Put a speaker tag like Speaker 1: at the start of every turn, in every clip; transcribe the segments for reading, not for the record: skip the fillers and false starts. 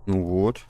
Speaker 1: Ну вот.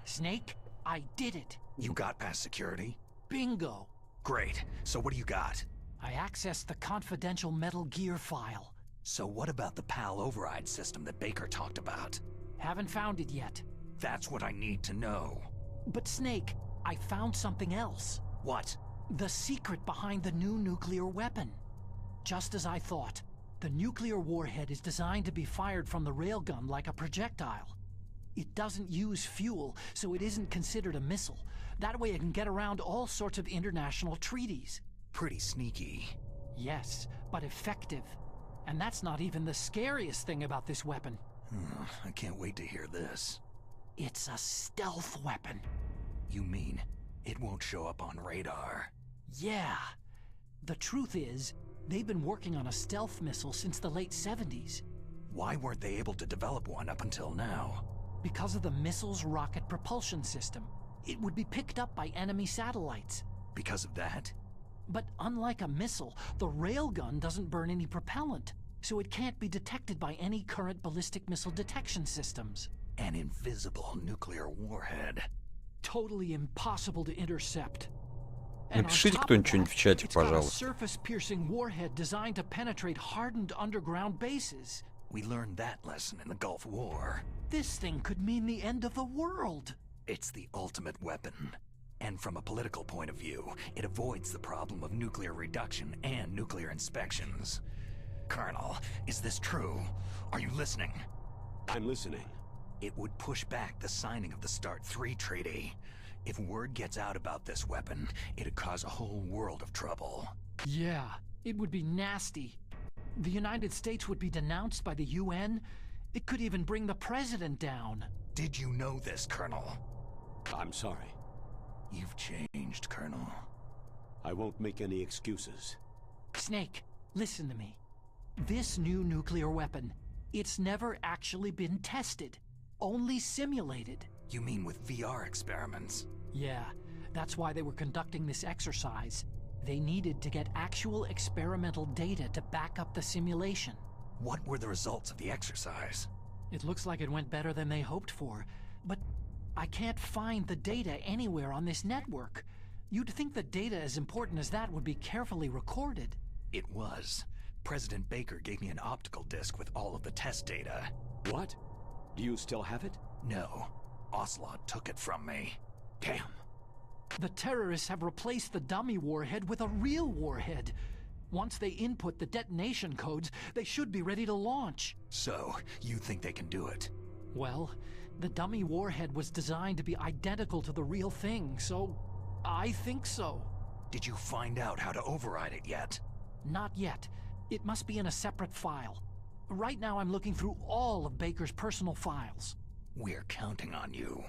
Speaker 2: Snake, I did it.
Speaker 3: You got past security?
Speaker 2: Bingo.
Speaker 3: Great. So what do you got?
Speaker 2: I accessed the confidential Metal Gear file.
Speaker 3: So what about the PAL override system that Baker talked about?
Speaker 2: Haven't found it yet.
Speaker 3: That's what I need to know.
Speaker 2: But Snake, I found something else.
Speaker 3: What?
Speaker 2: The secret behind the new nuclear weapon. Just as I thought, the nuclear warhead is designed to be fired from the railgun like a projectile. It doesn't use fuel, so it isn't considered a missile. That way it can get around all sorts of international treaties.
Speaker 3: Pretty sneaky.
Speaker 2: Yes, but effective. And that's not even the scariest thing about this weapon.
Speaker 3: I can't wait to hear this.
Speaker 2: It's a stealth weapon.
Speaker 3: You mean it won't show up on radar?
Speaker 2: Yeah. The truth is, they've been working on a stealth missile since the late 70s.
Speaker 3: Why weren't they able to develop one up until now?
Speaker 2: Because of the missile's rocket propulsion system. It would be picked up by enemy satellites.
Speaker 3: Because of that?
Speaker 2: But unlike a missile, the railgun doesn't burn any propellant, so it can't be detected by any current ballistic missile detection systems.
Speaker 3: An invisible nuclear warhead.
Speaker 2: Totally impossible to intercept. And on
Speaker 1: Напишите
Speaker 2: top of
Speaker 1: кто-нибудь что-нибудь
Speaker 2: that,
Speaker 1: в чатике,
Speaker 2: it's got a
Speaker 1: пожалуйста.
Speaker 2: surface-piercing warhead designed to penetrate hardened underground bases.
Speaker 3: We learned that lesson in the Gulf War.
Speaker 2: This thing could mean the end of the world.
Speaker 3: It's the ultimate weapon. And from a political point of view, it avoids the problem of nuclear reduction and nuclear inspections. Colonel, is this true? Are you listening?
Speaker 4: I'm listening.
Speaker 3: It would push back the signing of the START III treaty. If word gets out about this weapon, it'd cause a whole world of trouble.
Speaker 2: Yeah, it would be nasty. The United States would be denounced by the UN. It could even bring the president down.
Speaker 3: Did you know this, Colonel?
Speaker 4: I'm sorry.
Speaker 3: You've changed, Colonel.
Speaker 4: I won't make any excuses.
Speaker 2: Snake, listen to me. This new nuclear weapon, it's never actually been tested. Only simulated.
Speaker 3: You mean with VR experiments?
Speaker 2: Yeah, that's why they were conducting this exercise. They needed to get actual experimental data to back up the simulation.
Speaker 3: What were the results of the exercise?
Speaker 2: It looks like it went better than they hoped for, but I can't find the data anywhere on this network. You'd think the data as important as that would be carefully recorded.
Speaker 3: It was. President Baker gave me an optical disc with all of the test data.
Speaker 4: What? Do you still have it?
Speaker 3: No. Ocelot took it from me.
Speaker 4: Damn.
Speaker 2: The terrorists have replaced the dummy warhead with a real warhead. Once they input the detonation codes, they should be ready to launch.
Speaker 3: So, you think they can do it?
Speaker 2: Well, the dummy warhead was designed to be identical to the real thing, so I think so.
Speaker 3: Did you find out how to override it yet?
Speaker 2: Not yet. It must be in a separate file. Right now I'm looking through all of Baker's personal files.
Speaker 3: We're counting on you.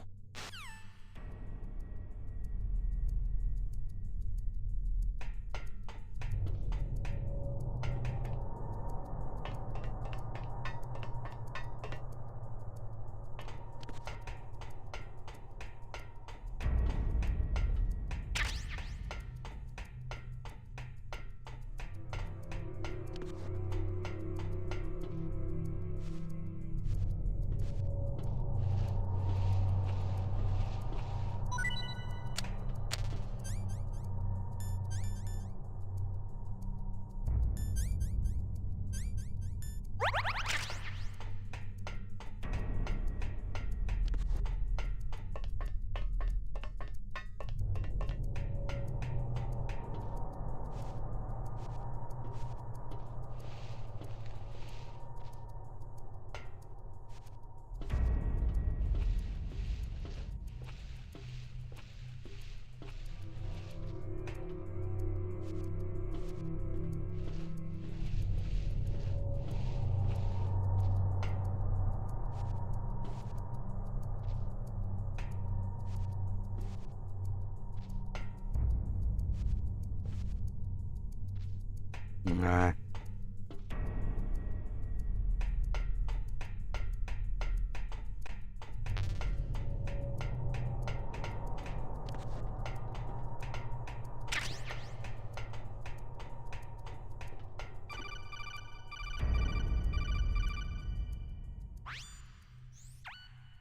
Speaker 1: А.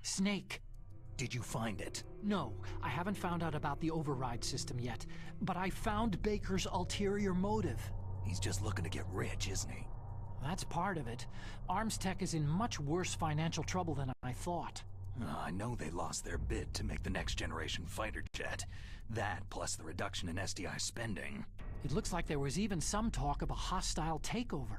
Speaker 2: Snake.
Speaker 3: Did you find it?
Speaker 2: No, I haven't found out about the override system yet, but I found Baker's ulterior motive.
Speaker 3: He's just looking to get rich, isn't he?
Speaker 2: That's part of it. Arms Tech is in much worse financial trouble than I thought.
Speaker 3: I know they lost their bid to make the next generation fighter jet. That, plus the reduction in SDI spending.
Speaker 2: It looks like there was even some talk of a hostile takeover.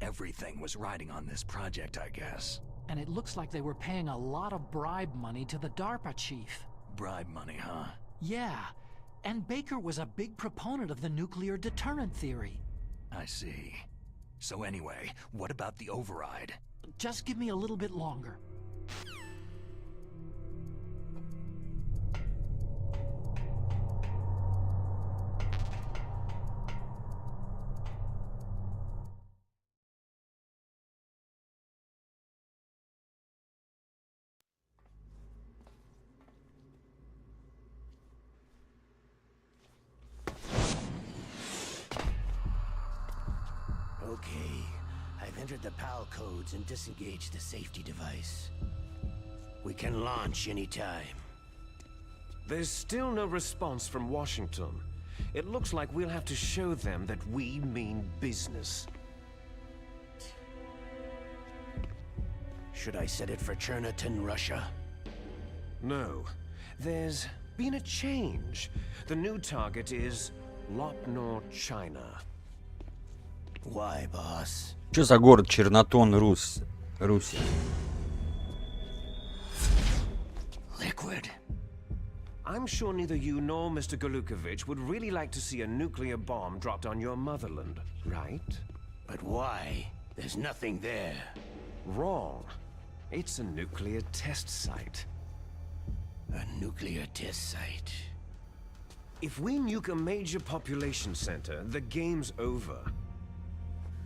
Speaker 3: Everything was riding on this project, I guess.
Speaker 2: And it looks like they were paying a lot of bribe money to the DARPA chief.
Speaker 3: Bribe money, huh?
Speaker 2: Yeah, and Baker was a big proponent of the nuclear deterrent theory.
Speaker 3: I see. So anyway, what about the override?
Speaker 2: Just give me a little bit longer.
Speaker 5: Okay, I've entered the PAL codes and disengaged the safety device. We can launch anytime.
Speaker 6: There's still no response from Washington. It looks like we'll have to show them that we mean business.
Speaker 5: Should I set it for Cherniton, Russia?
Speaker 6: No. There's been a change. The new target is Lopnor, China.
Speaker 5: Why, boss?
Speaker 1: Что за город Чернотон, Русь?
Speaker 5: Liquid.
Speaker 6: I'm sure neither you nor Mr. Golukovich would really like to see a nuclear bomb dropped on your motherland, right?
Speaker 5: But why? There's nothing there.
Speaker 6: Wrong. It's a nuclear test site.
Speaker 5: A nuclear test site.
Speaker 6: If we nuke a major population center, the game's over.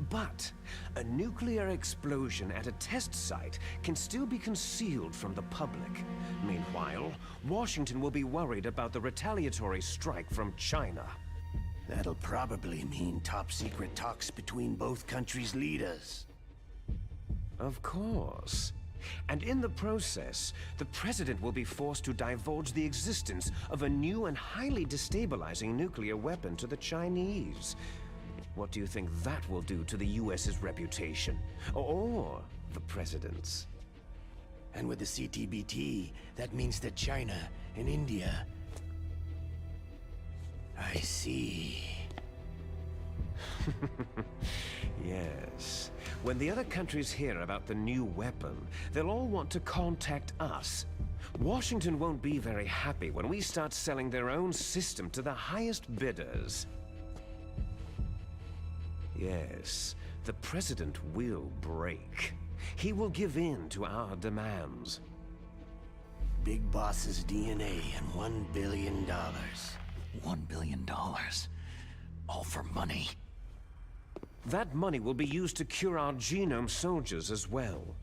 Speaker 6: But a nuclear explosion at a test site can still be concealed from the public. Meanwhile, Washington will be worried about the retaliatory strike from China.
Speaker 5: That'll probably mean top-secret talks between both countries' leaders.
Speaker 6: Of course. And in the process, the president will be forced to divulge the existence of a new and highly destabilizing nuclear weapon to the Chinese. What do you think that will do to the US's reputation? Or the president's?
Speaker 5: And with the CTBT, that means that China and India... I see.
Speaker 6: Yes. When the other countries hear about the new weapon, they'll all want to contact us. Washington won't be very happy when we start selling their own system to the highest bidders. Yes, the president will break. He will give in to our demands.
Speaker 5: Big Boss's DNA and $1 billion.
Speaker 3: $1 billion. All for money.
Speaker 6: That money will be used to cure our genome soldiers as well.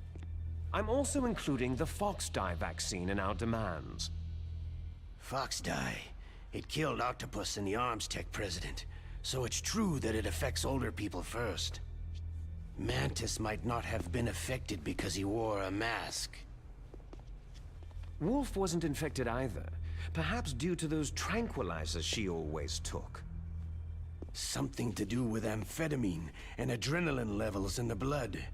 Speaker 6: I'm also including the Fox-dye vaccine in our demands.
Speaker 5: Fox-dye. It killed Octopus and the Arms Tech president. So it's true that it affects older people first. Mantis might not have been affected because he wore a mask.
Speaker 6: Wolf wasn't infected either. Perhaps due to those tranquilizers she always took.
Speaker 5: Something to do with amphetamine and adrenaline levels in the blood.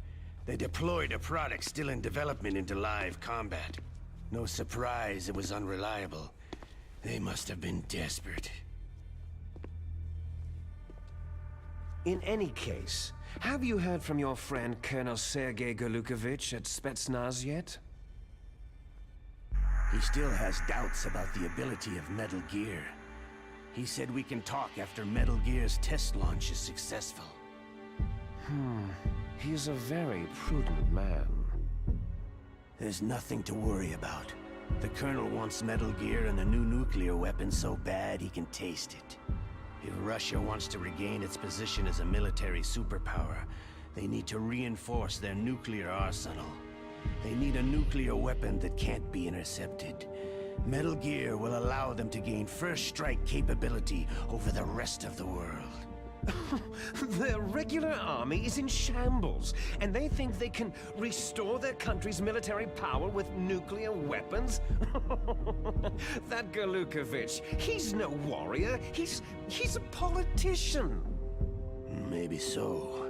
Speaker 5: They deployed a product still in development into live combat. No surprise it was unreliable. They must have been desperate.
Speaker 6: In any case, have you heard from your friend Colonel Sergei Golukovich at Spetsnaz yet?
Speaker 5: He still has doubts about the ability of Metal Gear. He said we can talk after Metal Gear's test launch is successful.
Speaker 6: He's a very prudent man.
Speaker 5: There's nothing to worry about. The Colonel wants Metal Gear and a new nuclear weapon so bad he can taste it. If Russia wants to regain its position as a military superpower, they need to reinforce their nuclear arsenal. They need a nuclear weapon that can't be intercepted. Metal Gear will allow them to gain first strike capability over the rest of the world.
Speaker 6: Their regular army is in shambles, and they think they can restore their country's military power with nuclear weapons? That Galukovich, he's no warrior. He's a politician.
Speaker 5: Maybe so,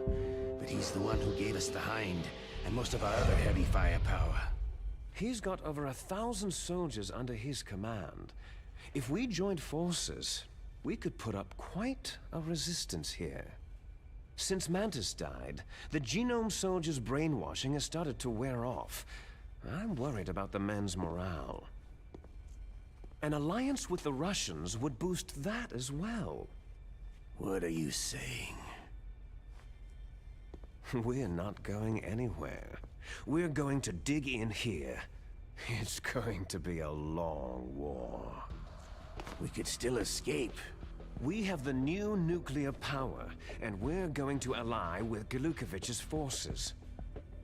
Speaker 5: but he's the one who gave us the Hind and most of our other heavy firepower.
Speaker 6: He's got over 1,000 soldiers under his command. If we joined forces, we could put up quite a resistance here. Since Mantis died, the Genome soldiers' brainwashing has started to wear off. I'm worried about the men's morale. An alliance with the Russians would boost that as well.
Speaker 5: What are you saying?
Speaker 6: We're not going anywhere. We're going to dig in here. It's going to be a long war.
Speaker 5: We could still escape.
Speaker 6: We have the new nuclear power, and we're going to ally with Galukovich's forces.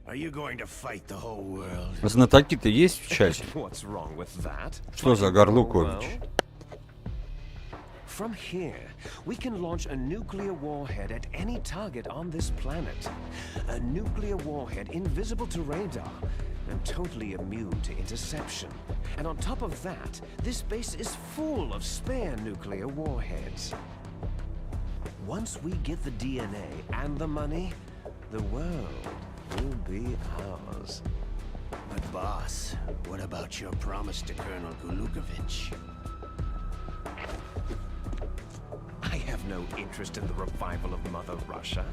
Speaker 5: Are you going to fight the whole world?
Speaker 1: Знатоки-то есть в чате?
Speaker 6: What's wrong with that?
Speaker 1: Что за Горлукович?
Speaker 6: From here, we can launch a nuclear warhead at any target on this planet. A nuclear warhead invisible to radar and totally immune to interception. And on top of that, this base is full of spare nuclear warheads. Once we get the DNA and the money, the world will be ours.
Speaker 5: But boss, what about your promise to Colonel Galukovich?
Speaker 6: I have no interest in the revival of Mother Russia.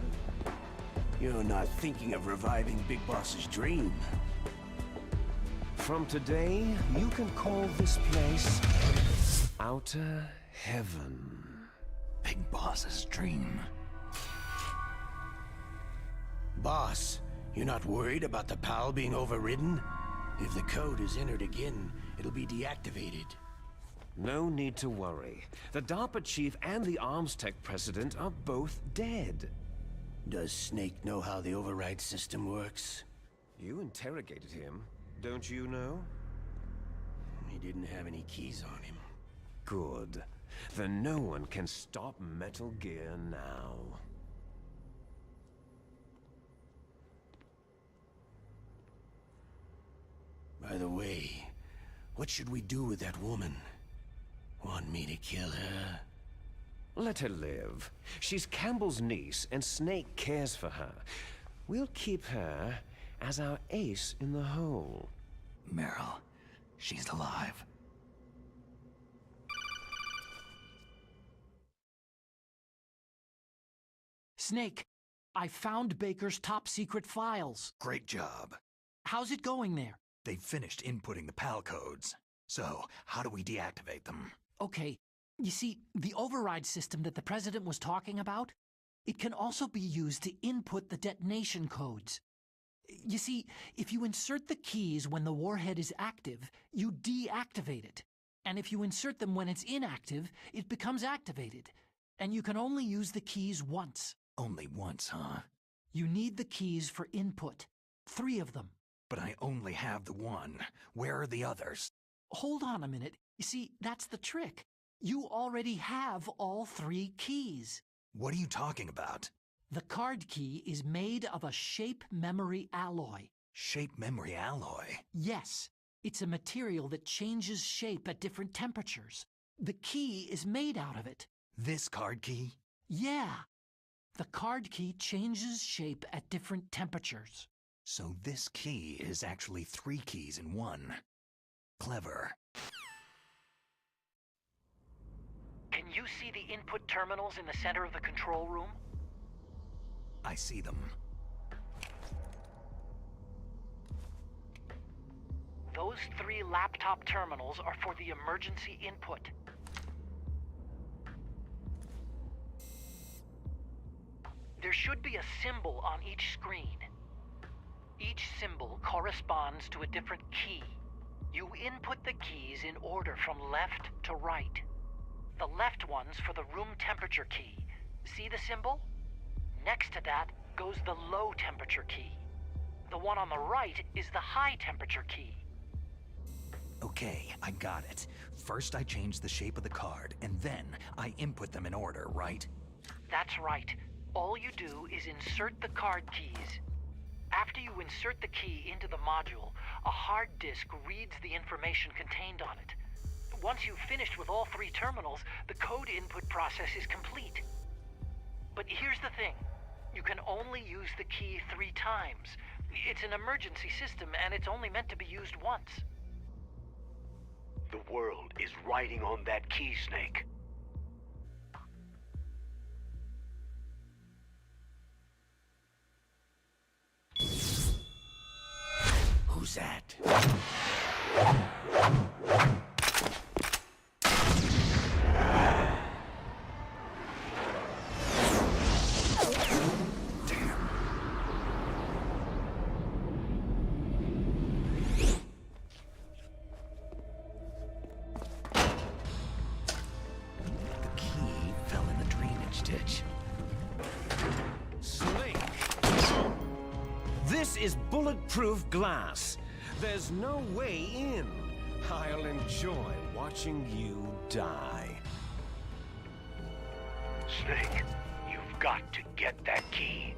Speaker 5: You're not thinking of reviving Big Boss's dream.
Speaker 6: From today, you can call this place Outer Heaven.
Speaker 3: Big Boss's dream.
Speaker 5: Boss, you're not worried about the PAL being overridden? If the code is entered again, it'll be deactivated.
Speaker 6: No need to worry. The DARPA chief and the Arms Tech president are both dead.
Speaker 5: Does Snake know how the override system works?
Speaker 6: You interrogated him, don't you know?
Speaker 5: He didn't have any keys on him.
Speaker 6: Good. Then no one can stop Metal Gear now.
Speaker 5: By the way, what should we do with that woman? Want me to kill her?
Speaker 6: Let her live. She's Campbell's niece, and Snake cares for her. We'll keep her as our ace in the hole.
Speaker 3: Meryl, she's alive.
Speaker 2: Snake, I found Baker's top secret files.
Speaker 3: Great job.
Speaker 2: How's it going there?
Speaker 3: They've finished inputting the PAL codes. So, how do we deactivate them?
Speaker 2: Okay, you see, the override system that the President was talking about, it can also be used to input the detonation codes. You see, if you insert the keys when the warhead is active, you deactivate it. And if you insert them when it's inactive, it becomes activated. And you can only use the keys once.
Speaker 3: Only once, huh?
Speaker 2: You need the keys for input. 3 of them.
Speaker 3: But I only have the one. Where are the others?
Speaker 2: Hold on a minute. You see, that's the trick. You already have all 3 keys.
Speaker 3: What are you talking about?
Speaker 2: The card key is made of a shape memory alloy.
Speaker 3: Shape memory alloy?
Speaker 2: Yes, it's a material that changes shape at different temperatures. The key is made out of it.
Speaker 3: This card key?
Speaker 2: Yeah. The card key changes shape at different temperatures.
Speaker 3: So this key is actually 3 keys in one. Clever.
Speaker 2: Can you see the input terminals in the center of the control room?
Speaker 3: I see them.
Speaker 2: Those 3 laptop terminals are for the emergency input. There should be a symbol on each screen. Each symbol corresponds to a different key. You input the keys in order from left to right. The left one's for the room temperature key. See the symbol? Next to that goes the low temperature key. The one on the right is the high temperature key.
Speaker 3: Okay, I got it. First I change the shape of the card, and then I input them in order, right?
Speaker 2: That's right. All you do is insert the card keys. After you insert the key into the module, a hard disk reads the information contained on it. Once you've finished with all 3 terminals, the code input process is complete. But here's the thing. You can only use the key 3 times. It's an emergency system, and it's only meant to be used once.
Speaker 7: The world is riding on that key, Snake.
Speaker 5: Who's that?
Speaker 6: This is bulletproof glass. There's no way in. I'll enjoy watching you die.
Speaker 7: Snake, you've got to get that key.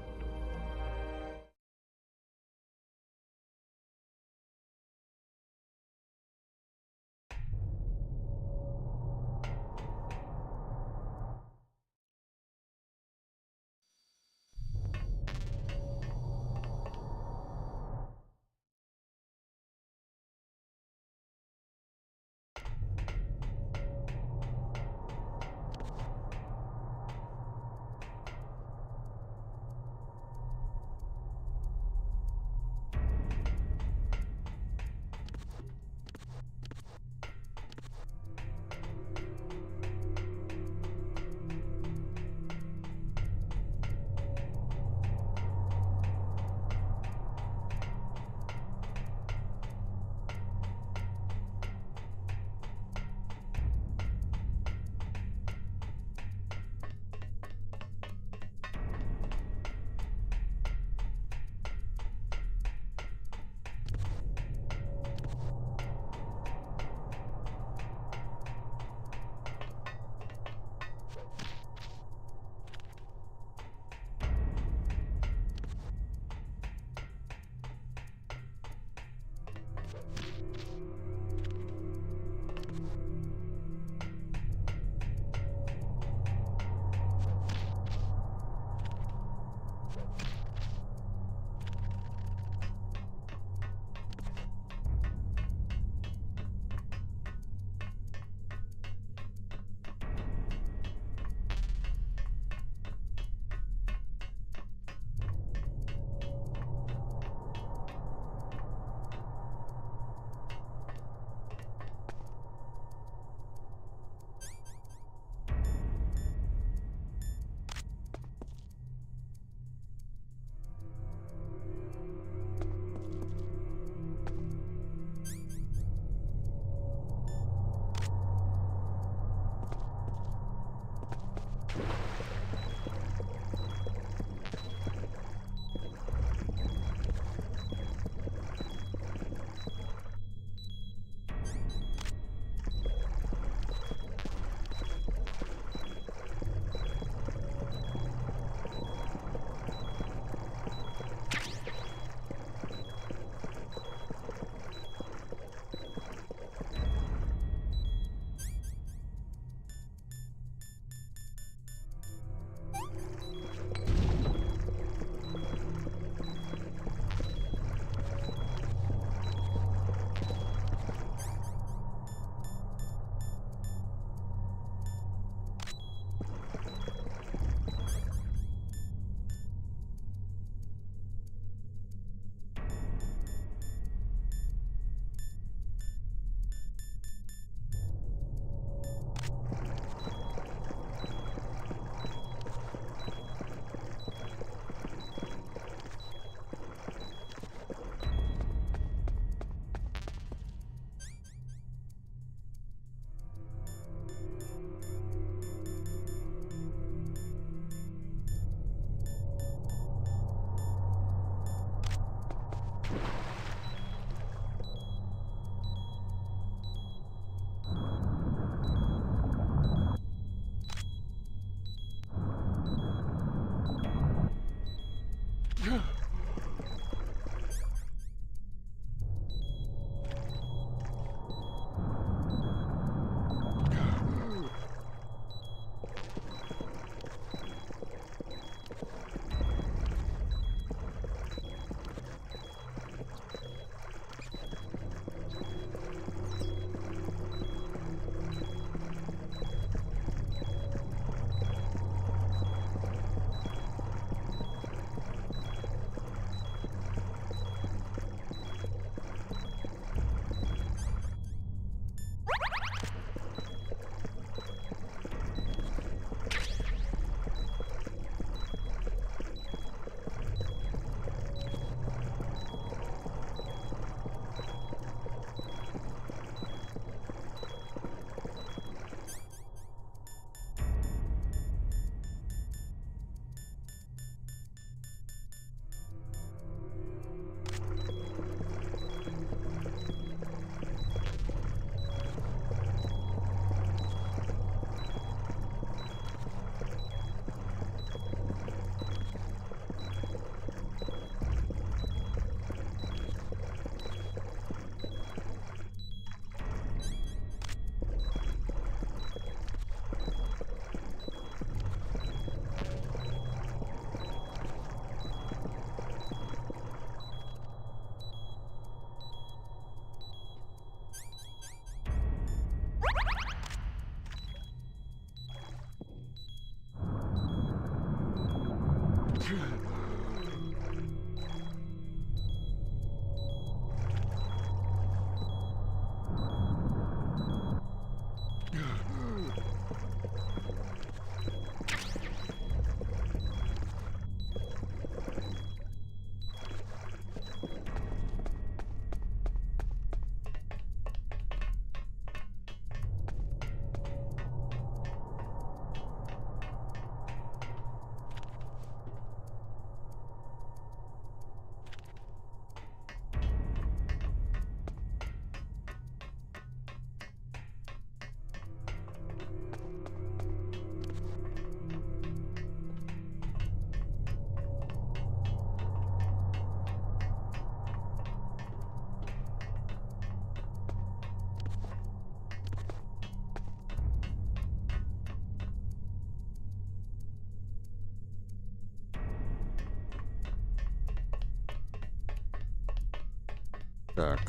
Speaker 1: Так.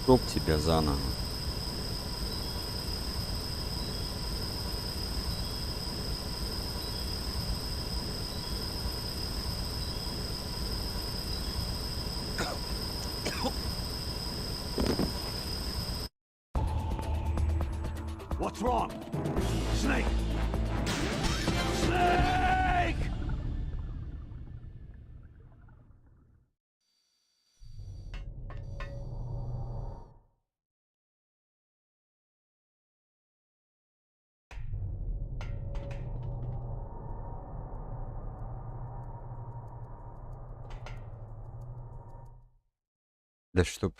Speaker 1: Чтоб тебя заново.
Speaker 3: What's wrong? Snake! Snake!
Speaker 1: Да чтоб...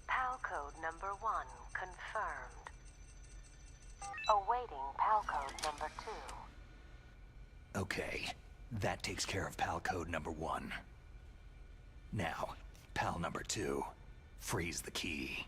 Speaker 8: PAL code number 1 confirmed. Awaiting PAL code number 2.
Speaker 3: Okay, that takes care of PAL code number 1. Now, Pal number 2, freeze the key.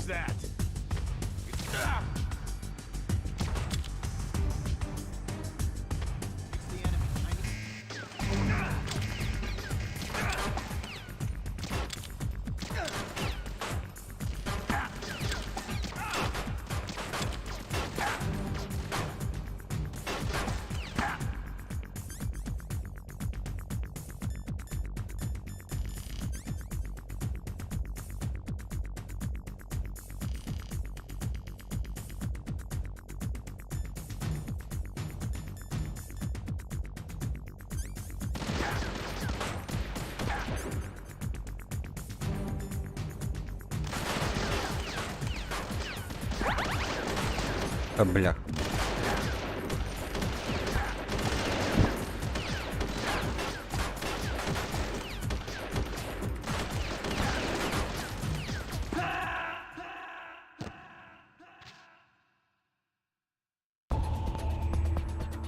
Speaker 5: that?
Speaker 1: А, бля.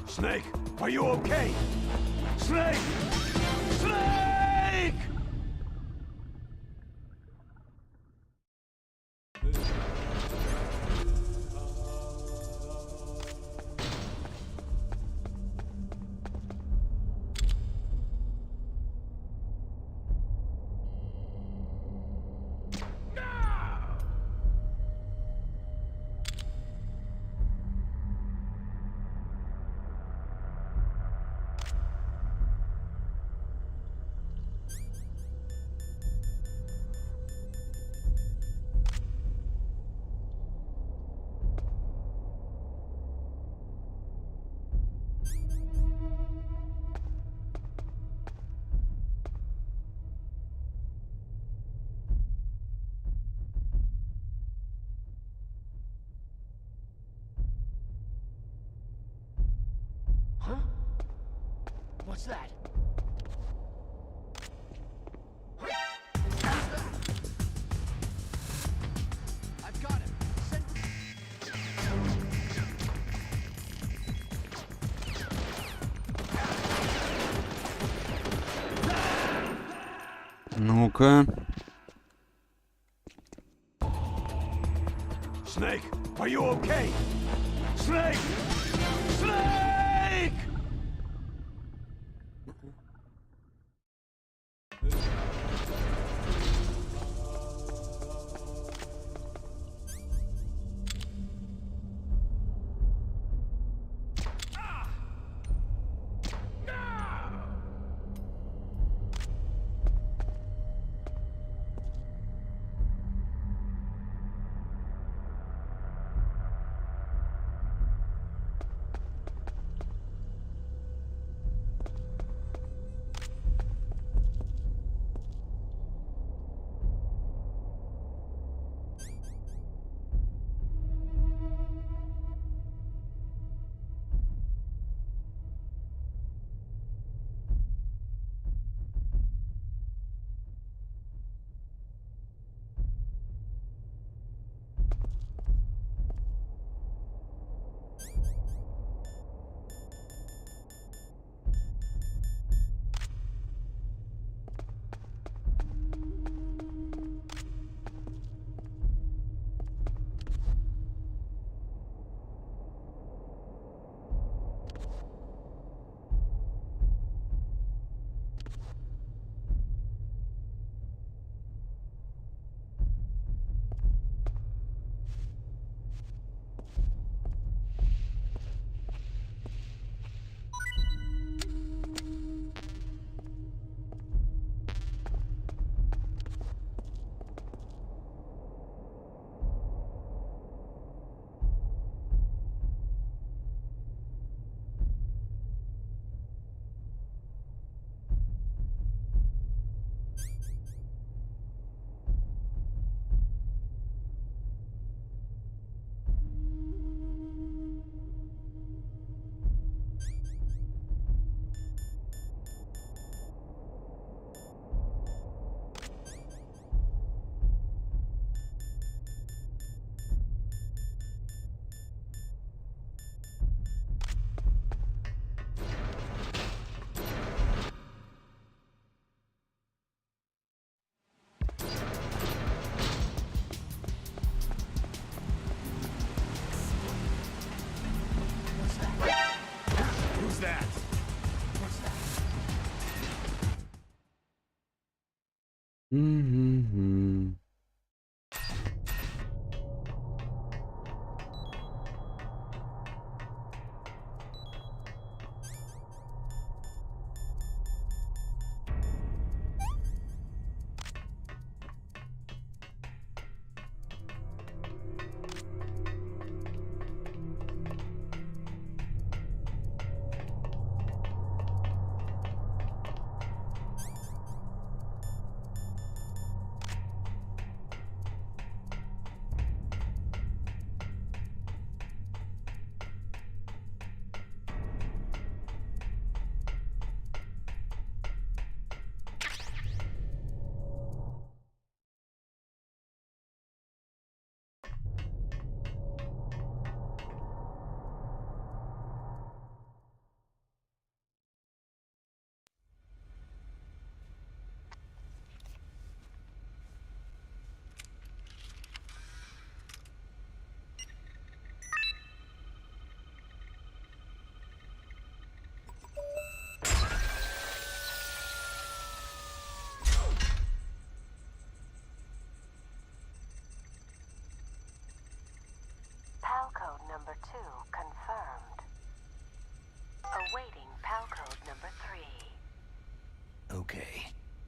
Speaker 5: Snake, are you okay? Snake! Snake!
Speaker 2: Huh? What's that? I've got him. Send...
Speaker 1: Ну-ка.
Speaker 5: Snake, are you okay? Snake! Snake!
Speaker 1: Мгм.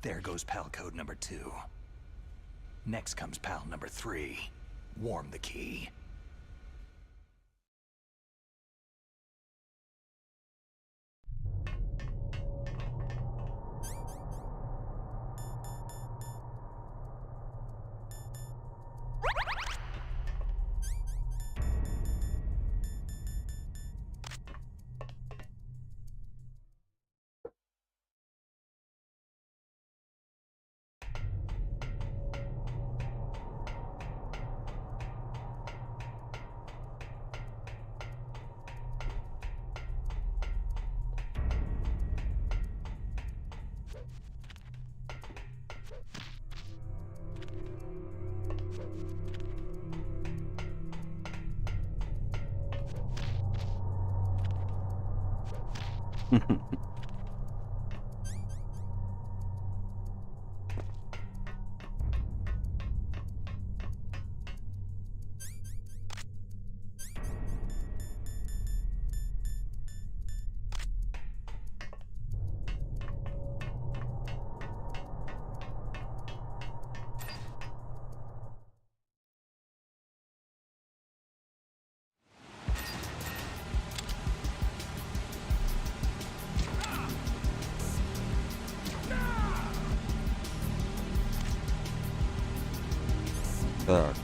Speaker 3: There goes pal code number 2. Next comes pal number 3. Warm the key.
Speaker 1: Так.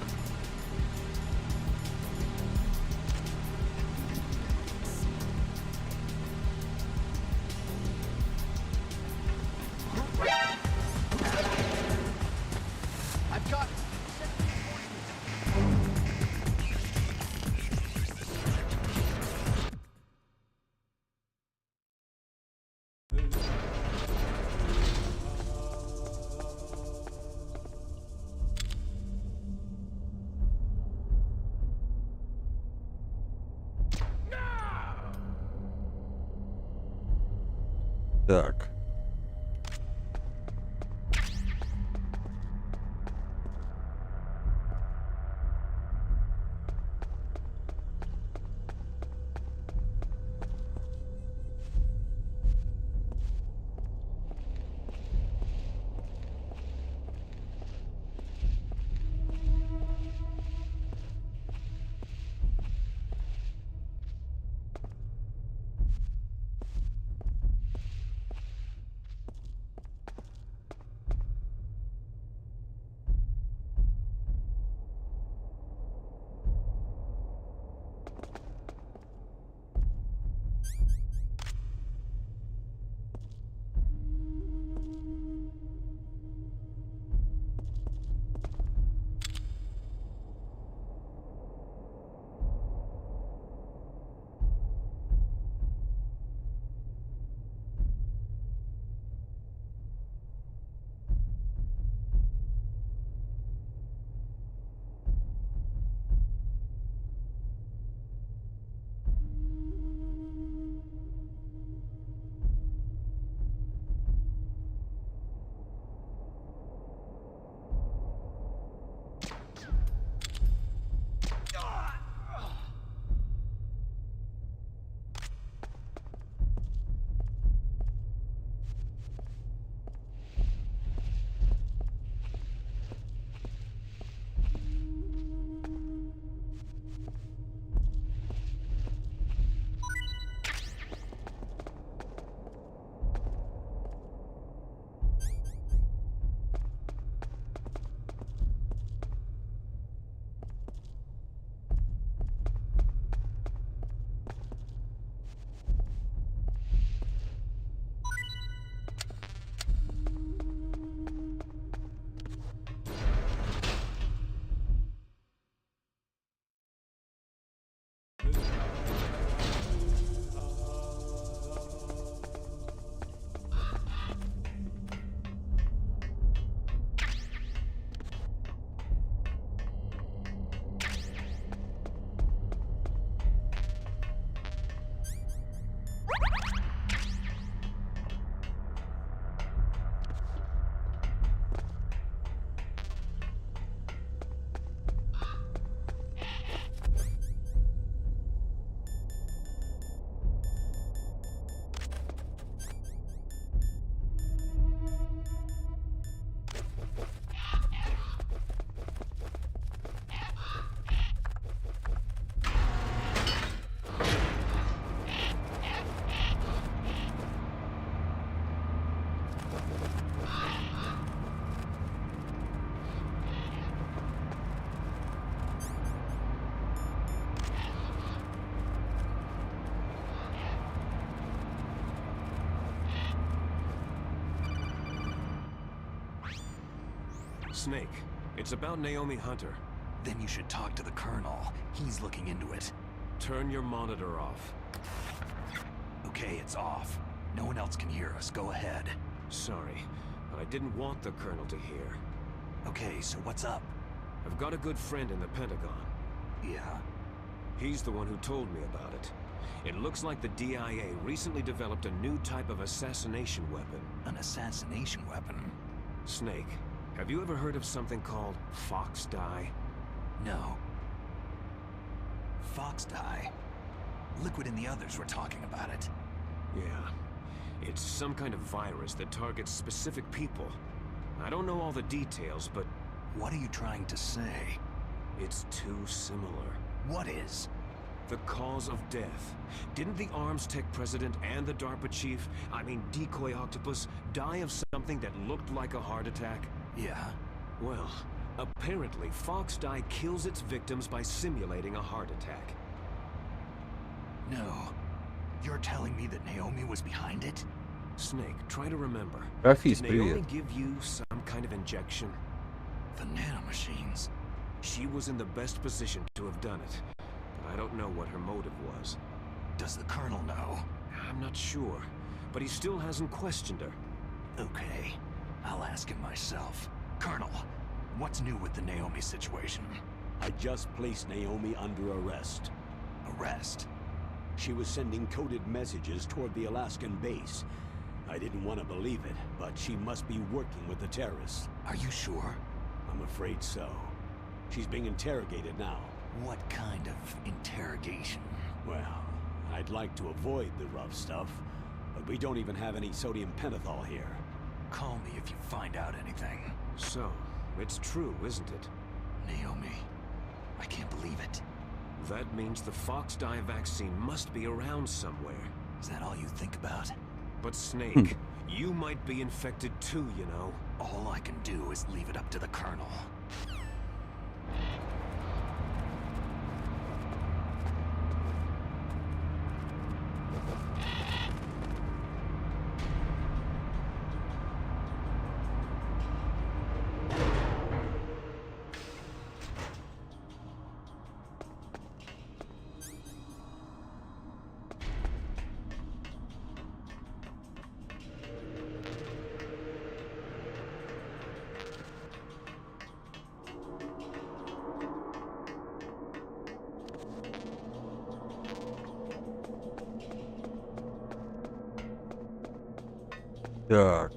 Speaker 1: Так.
Speaker 6: Snake, it's about Naomi Hunter.
Speaker 3: Then you should talk to the Colonel. He's looking into it.
Speaker 6: Turn your monitor off.
Speaker 3: Okay, it's off. No one else can hear us. Go ahead.
Speaker 6: Sorry, but I didn't want the Colonel to hear.
Speaker 3: Okay, so what's up?
Speaker 6: I've got a good friend in the Pentagon.
Speaker 3: Yeah?
Speaker 6: He's the one who told me about it. It looks like the DIA recently developed a new type of assassination weapon.
Speaker 3: An assassination weapon?
Speaker 6: Snake, have you ever heard of something called Fox Dye?
Speaker 3: No. Fox dye? Liquid and the others were talking about it.
Speaker 6: Yeah. It's some kind of virus that targets specific people. I don't know all the details, but...
Speaker 3: What are you trying to say?
Speaker 6: It's too similar.
Speaker 3: What is?
Speaker 6: The cause of death. Didn't the Arms Tech president and the DARPA chief, I mean Decoy Octopus, die of something that looked like a heart attack?
Speaker 3: Yeah?
Speaker 6: Well, apparently Fox Dye kills its victims by simulating a heart attack.
Speaker 3: No. You're telling me that Naomi was behind it?
Speaker 6: Snake, try to remember.
Speaker 1: Рафис,
Speaker 6: Did Naomi
Speaker 1: привет.
Speaker 6: give you some kind of injection?
Speaker 3: The nanomachines.
Speaker 6: She was in the best position to have done it, but I don't know what her motive was.
Speaker 3: Does the Colonel know?
Speaker 6: I'm not sure, but he still hasn't questioned her.
Speaker 3: Okay. I'll ask him myself. Colonel, what's new with the Naomi situation?
Speaker 4: I just placed Naomi under arrest.
Speaker 3: Arrest?
Speaker 4: She was sending coded messages toward the Alaskan base. I didn't want to believe it, but she must be working with the terrorists.
Speaker 3: Are you sure?
Speaker 4: I'm afraid so. She's being interrogated now.
Speaker 3: What kind of interrogation?
Speaker 4: Well, I'd like to avoid the rough stuff, but we don't even have any sodium pentothal here.
Speaker 3: Call me if you find out anything.
Speaker 6: So, it's true, isn't it?
Speaker 3: Naomi, I can't believe it.
Speaker 6: That means the Fox Dye vaccine must be around somewhere.
Speaker 3: Is that all you think about?
Speaker 6: But Snake, you might be infected too, you know.
Speaker 3: All I can do is leave it up to the Colonel.
Speaker 1: Так.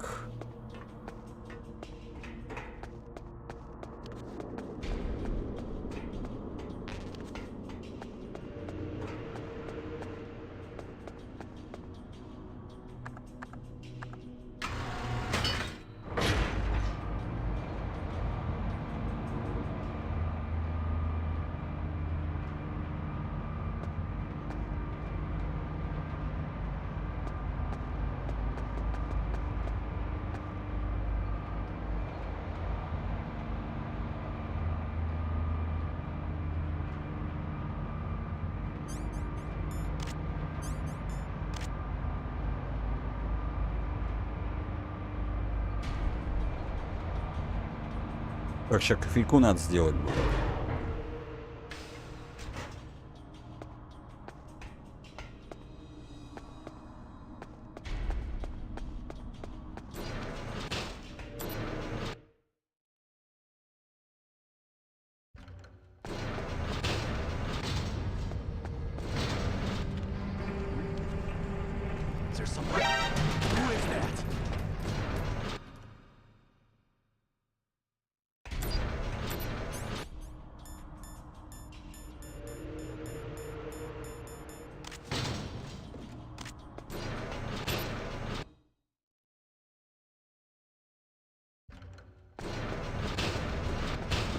Speaker 1: Так, сейчас кофейку надо сделать будет.
Speaker 3: Is there someone? Who is that?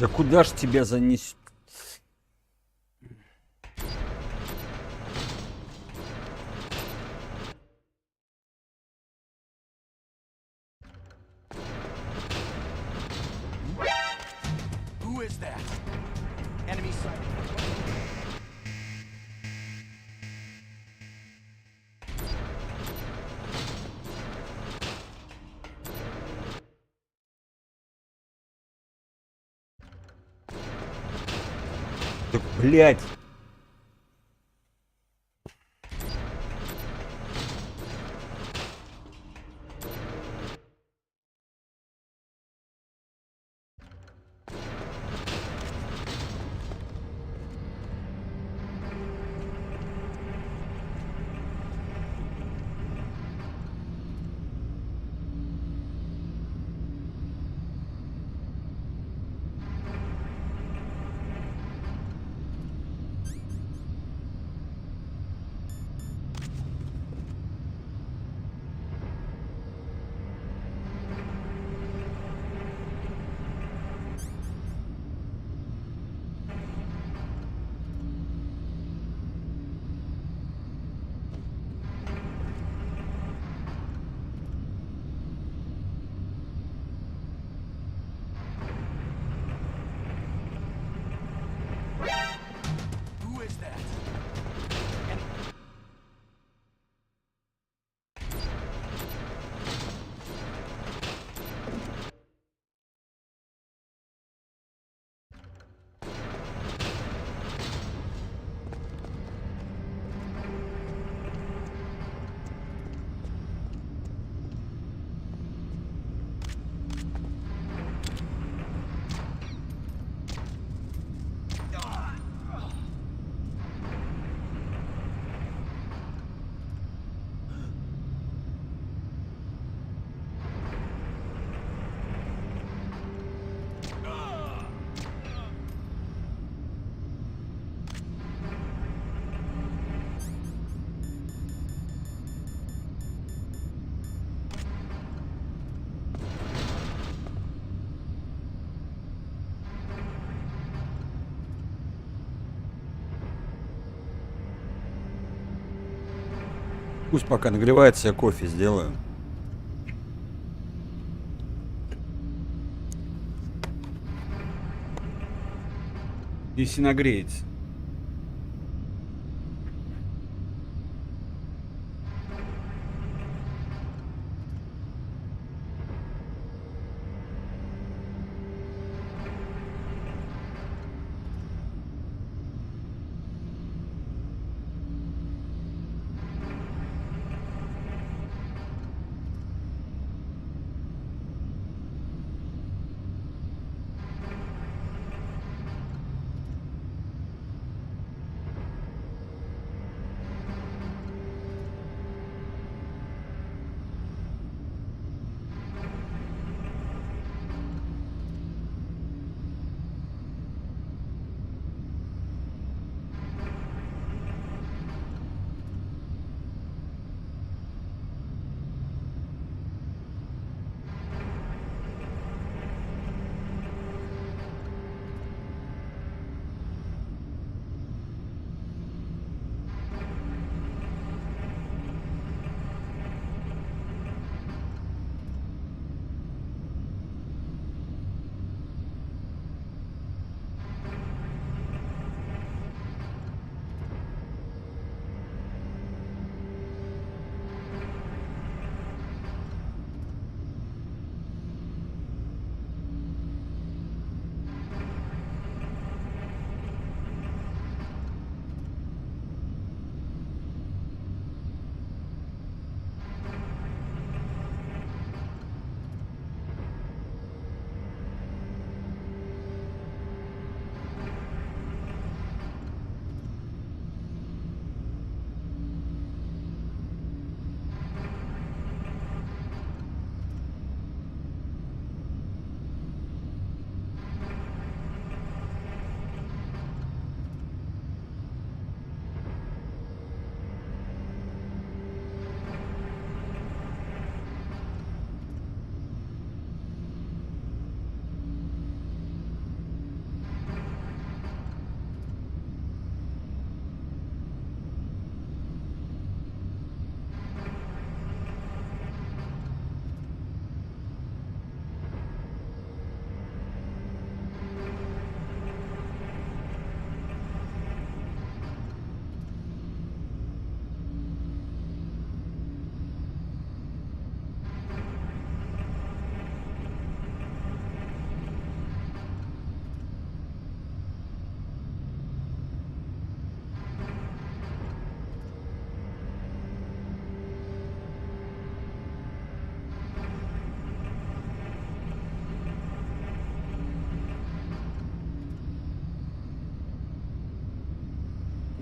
Speaker 1: Да куда ж тебя занесет?
Speaker 3: Who is that? Enemy sighted.
Speaker 1: Так, блядь.
Speaker 3: Who is that?
Speaker 1: Пусть пока нагревается, я кофе сделаю. Если нагреется.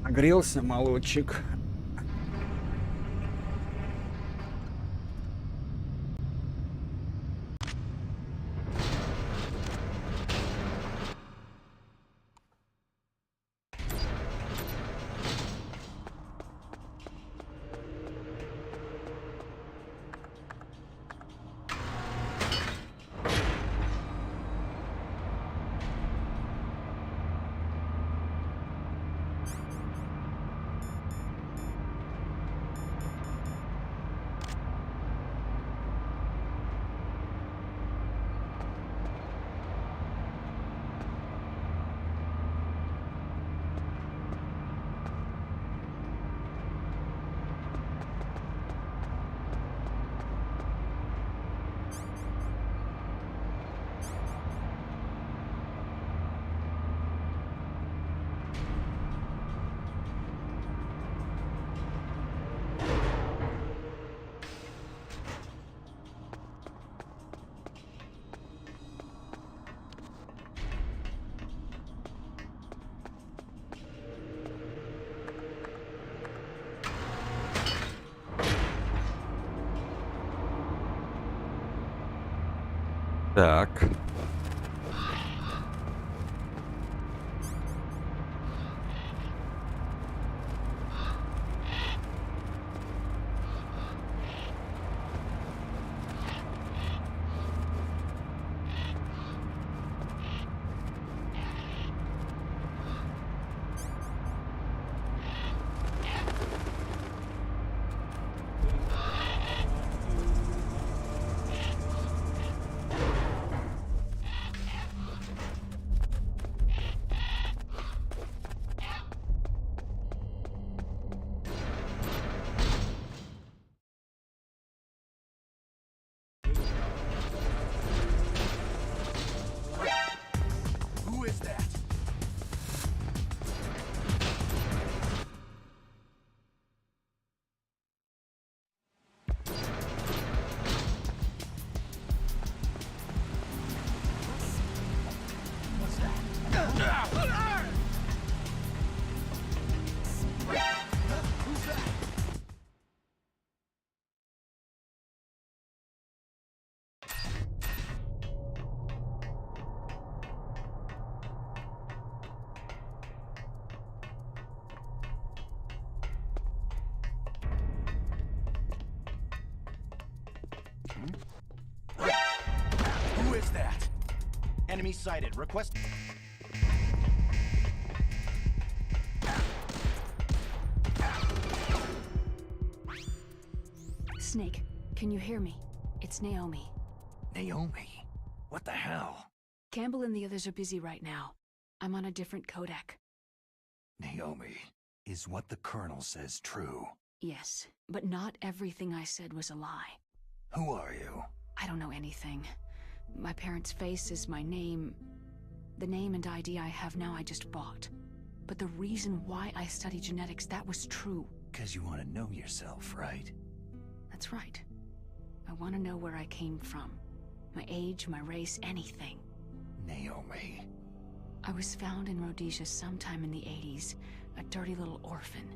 Speaker 1: Огрелся молодчик. Так.
Speaker 3: Who is that? Who is that? Enemy sighted. Request.
Speaker 9: Snake, can you hear me? It's Naomi.
Speaker 3: Naomi? What the hell?
Speaker 9: Campbell and the others are busy right now. I'm on a different codec.
Speaker 3: Naomi, is what the Colonel says true?
Speaker 9: Yes, but not everything I said was a lie.
Speaker 3: Who are you?
Speaker 9: I don't know anything. My parents' face is my name. The name and ID I have now I just bought. But the reason why I study genetics, that was true.
Speaker 3: 'Cause you want to know yourself, right?
Speaker 9: That's right. I want to know where I came from. My age, my race, anything.
Speaker 3: Naomi.
Speaker 9: I was found in Rhodesia sometime in the 80s, a dirty little orphan.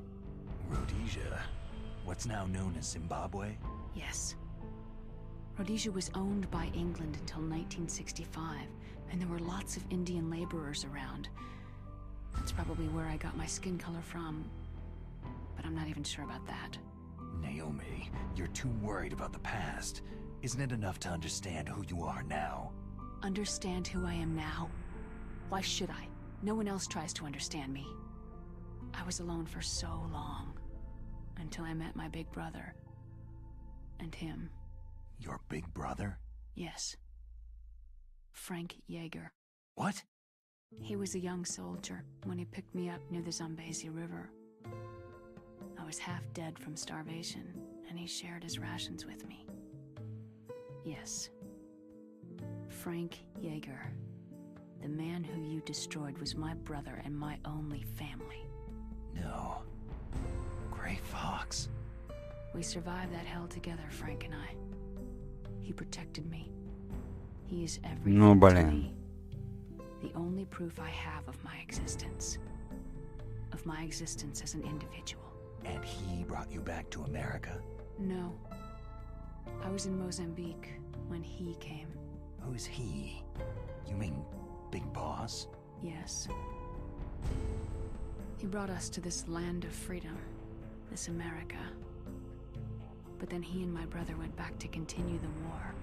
Speaker 3: Rhodesia? What's now known as Zimbabwe?
Speaker 9: Yes. Rhodesia was owned by England until 1965, and there were lots of Indian laborers around. That's probably where I got my skin color from, but I'm not even sure about that.
Speaker 3: Naomi, you're too worried about the past. Isn't it enough to understand who you are now?
Speaker 9: Understand who I am now? Why should I? No one else tries to understand me. I was alone for so long, until I met my big brother. And him.
Speaker 3: Your big brother?
Speaker 9: Yes. Frank Yeager.
Speaker 3: What?
Speaker 9: He was a young soldier when he picked me up near the Zambezi River. I was half dead from starvation, and he shared his rations with me. Yes. Frank Yeager. The man who you destroyed was my brother and my only family.
Speaker 3: No. Gray Fox.
Speaker 9: We survived that hell together, Frank and I. He protected me. He is everything to me. The only proof I have of my existence. of my existence as an individual.
Speaker 3: And he brought you back to America?
Speaker 9: No. I was in Mozambique when he came.
Speaker 3: Who's he? You mean Big Boss?
Speaker 9: Yes. He brought us to this land of freedom, this America. But then he and my brother went back to continue the war.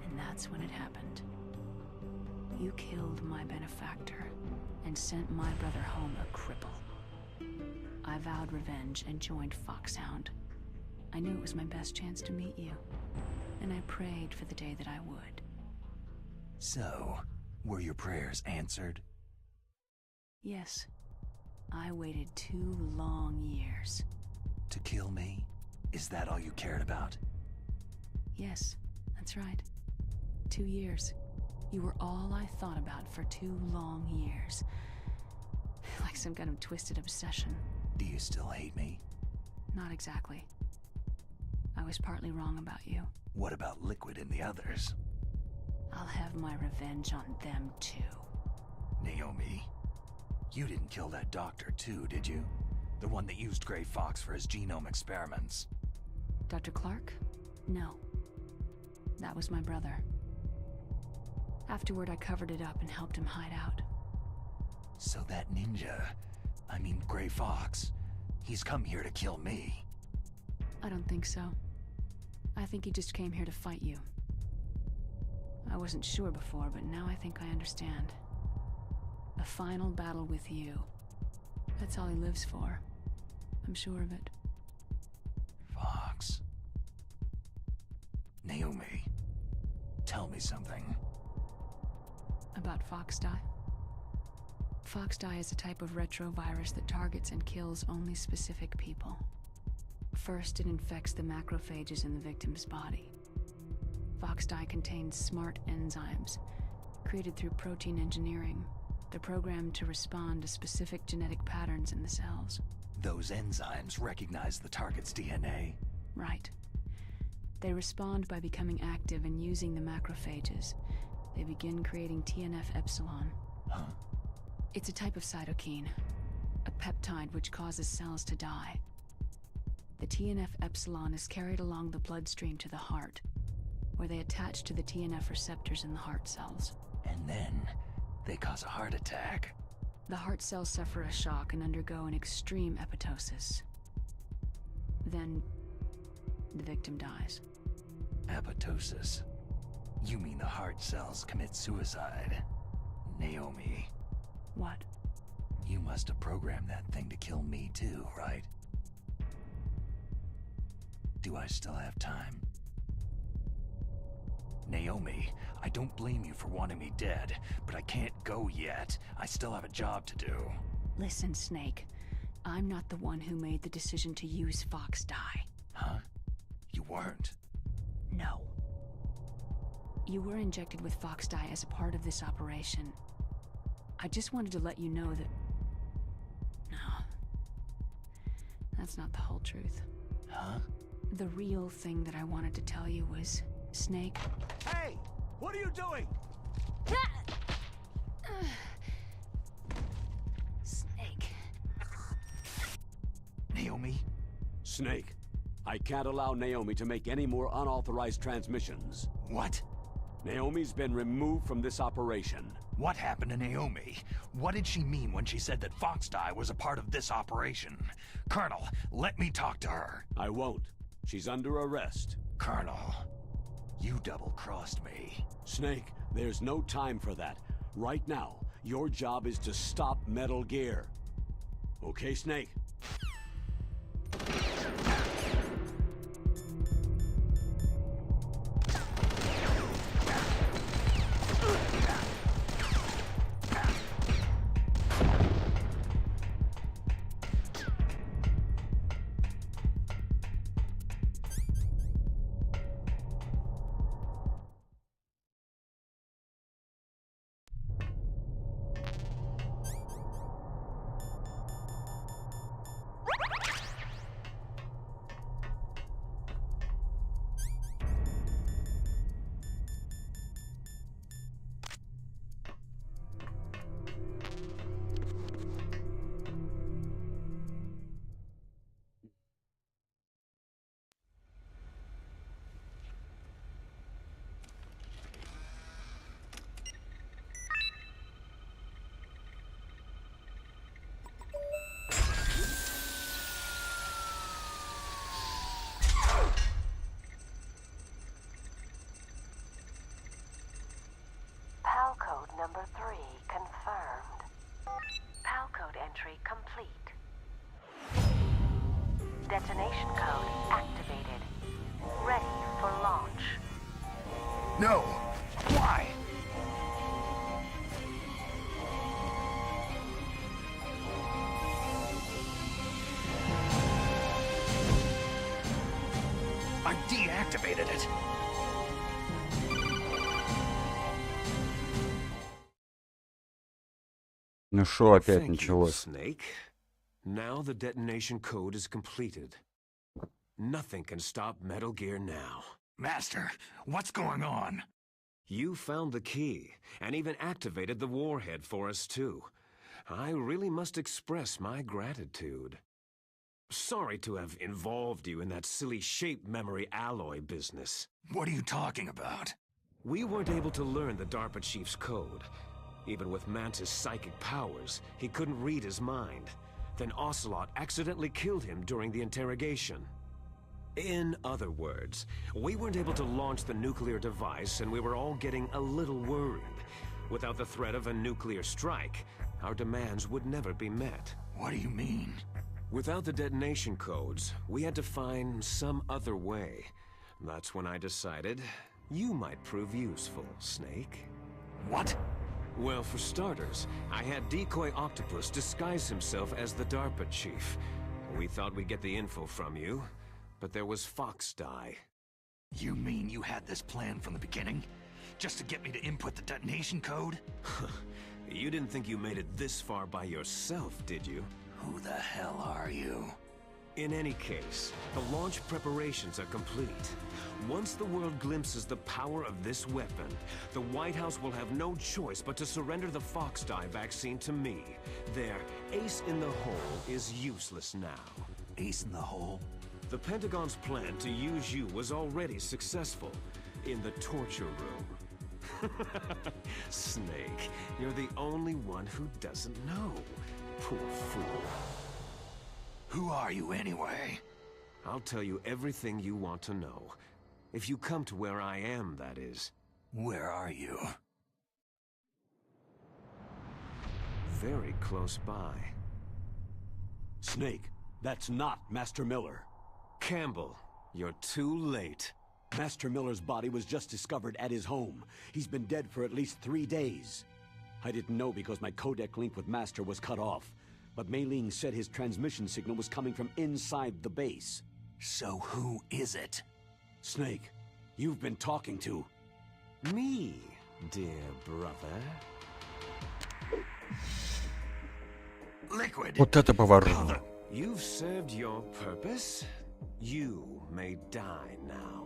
Speaker 9: And that's when it happened. You killed my benefactor and sent my brother home a cripple. I vowed revenge and joined Foxhound. I knew it was my best chance to meet you, and I prayed for the day that I would.
Speaker 3: So, were your prayers answered?
Speaker 9: Yes. I waited 2 long years.
Speaker 3: To kill me? Is that all you cared about?
Speaker 9: Yes, that's right. 2 years. You were all I thought about for 2 long years. Like some kind of twisted obsession.
Speaker 3: Do you still hate me?
Speaker 9: Not exactly. I was partly wrong about you.
Speaker 3: What about Liquid and the others?
Speaker 9: I'll have my revenge on them too.
Speaker 3: Naomi, you didn't kill that doctor too, did you? The one that used Gray Fox for his genome experiments.
Speaker 9: Dr. Clark? No. That was my brother. Afterward, I covered it up and helped him hide out.
Speaker 3: So that ninja, I mean Gray Fox, he's come here to kill me.
Speaker 9: I don't think so. I think he just came here to fight you. I wasn't sure before, but now I think I understand. A final battle with you. That's all he lives for. I'm sure of it.
Speaker 3: Fox. Naomi, tell me something.
Speaker 9: About Foxdie? Foxdie is a type of retrovirus that targets and kills only specific people. First, it infects the macrophages in the victim's body. Foxdie contains smart enzymes, created through protein engineering. They're programmed to respond to specific genetic patterns in the cells.
Speaker 3: Those enzymes recognize the target's DNA?
Speaker 9: Right. They respond by becoming active and using the macrophages. They begin creating TNF-epsilon.
Speaker 3: Huh?
Speaker 9: It's a type of cytokine, a peptide which causes cells to die. The TNF-epsilon is carried along the bloodstream to the heart, where they attach to the TNF receptors in the heart cells.
Speaker 3: And then they cause a heart attack.
Speaker 9: The heart cells suffer a shock and undergo an extreme apoptosis. Then the victim dies.
Speaker 3: Apoptosis? You mean the heart cells commit suicide? Naomi.
Speaker 9: What?
Speaker 3: You must have programmed that thing to kill me too, right? Do I still have time? Naomi, I don't blame you for wanting me dead, but I can't go yet. I still have a job to do.
Speaker 9: Listen, Snake. I'm not the one who made the decision to use Foxdie.
Speaker 3: Huh? You weren't?
Speaker 9: No. You were injected with Foxdie as a part of this operation. I just wanted to let you know that... No. That's not the whole truth.
Speaker 3: Huh?
Speaker 9: The real thing that I wanted to tell you was, Snake...
Speaker 4: Hey! What are you doing?
Speaker 9: Snake.
Speaker 3: Naomi?
Speaker 4: Snake, I can't allow Naomi to make any more unauthorized transmissions.
Speaker 3: What?
Speaker 4: Naomi's been removed from this operation.
Speaker 3: What happened to Naomi? What did she mean when she said that Foxdie was a part of this operation? Colonel, let me talk to her.
Speaker 4: I won't. She's under arrest.
Speaker 3: Colonel, you double-crossed me.
Speaker 4: Snake, there's no time for that. Right now, your job is to stop Metal Gear. Okay, Snake?
Speaker 3: No! Why? I deactivated it.
Speaker 1: Ну шо опять
Speaker 6: Thank you,
Speaker 1: началось?
Speaker 6: Snake. Now the detonation code is completed. Nothing can stop Metal Gear now.
Speaker 3: Master, what's going on?
Speaker 6: You found the key, and even activated the warhead for us too. I really must express my gratitude. Sorry to have involved you in that silly shape memory alloy business.
Speaker 3: What are you talking about?
Speaker 6: We weren't able to learn the DARPA chief's code. Even with Mantis' psychic powers, he couldn't read his mind. Then Ocelot accidentally killed him during the interrogation. In other words, we weren't able to launch the nuclear device, and we were all getting a little worried. Without the threat of a nuclear strike, our demands would never be met.
Speaker 3: What do you mean?
Speaker 6: Without the detonation codes, we had to find some other way. That's when I decided you might prove useful, Snake.
Speaker 3: What?
Speaker 6: Well, for starters, I had Decoy Octopus disguise himself as the DARPA chief. We thought we'd get the info from you, but there was Fox Die.
Speaker 3: You mean you had this plan from the beginning? Just to get me to input the detonation code?
Speaker 6: You didn't think you made it this far by yourself, did you?
Speaker 3: Who the hell are you?
Speaker 6: In any case, the launch preparations are complete. Once the world glimpses the power of this weapon, the White House will have no choice but to surrender the Fox Die vaccine to me. Their ace in the hole is useless now.
Speaker 3: Ace in the hole?
Speaker 6: The Pentagon's plan to use you was already successful in the torture room. Snake, you're the only one who doesn't know. Poor fool.
Speaker 3: Who are you anyway?
Speaker 6: I'll tell you everything you want to know. If you come to where I am, that is.
Speaker 3: Where are you?
Speaker 6: Very close by.
Speaker 4: Snake, that's not Master Miller.
Speaker 6: Campbell, you're too late.
Speaker 4: Master Miller's body was just discovered at his home. He's been dead for at least 3 days. I didn't know because my codec link with Master was cut off. But Mei Ling said his transmission signal was coming from inside the base.
Speaker 3: So who is it?
Speaker 4: Snake, you've been talking to...
Speaker 6: Me, dear brother.
Speaker 3: Liquid!
Speaker 1: Вот это поворот.
Speaker 6: You've served your purpose. You may die now.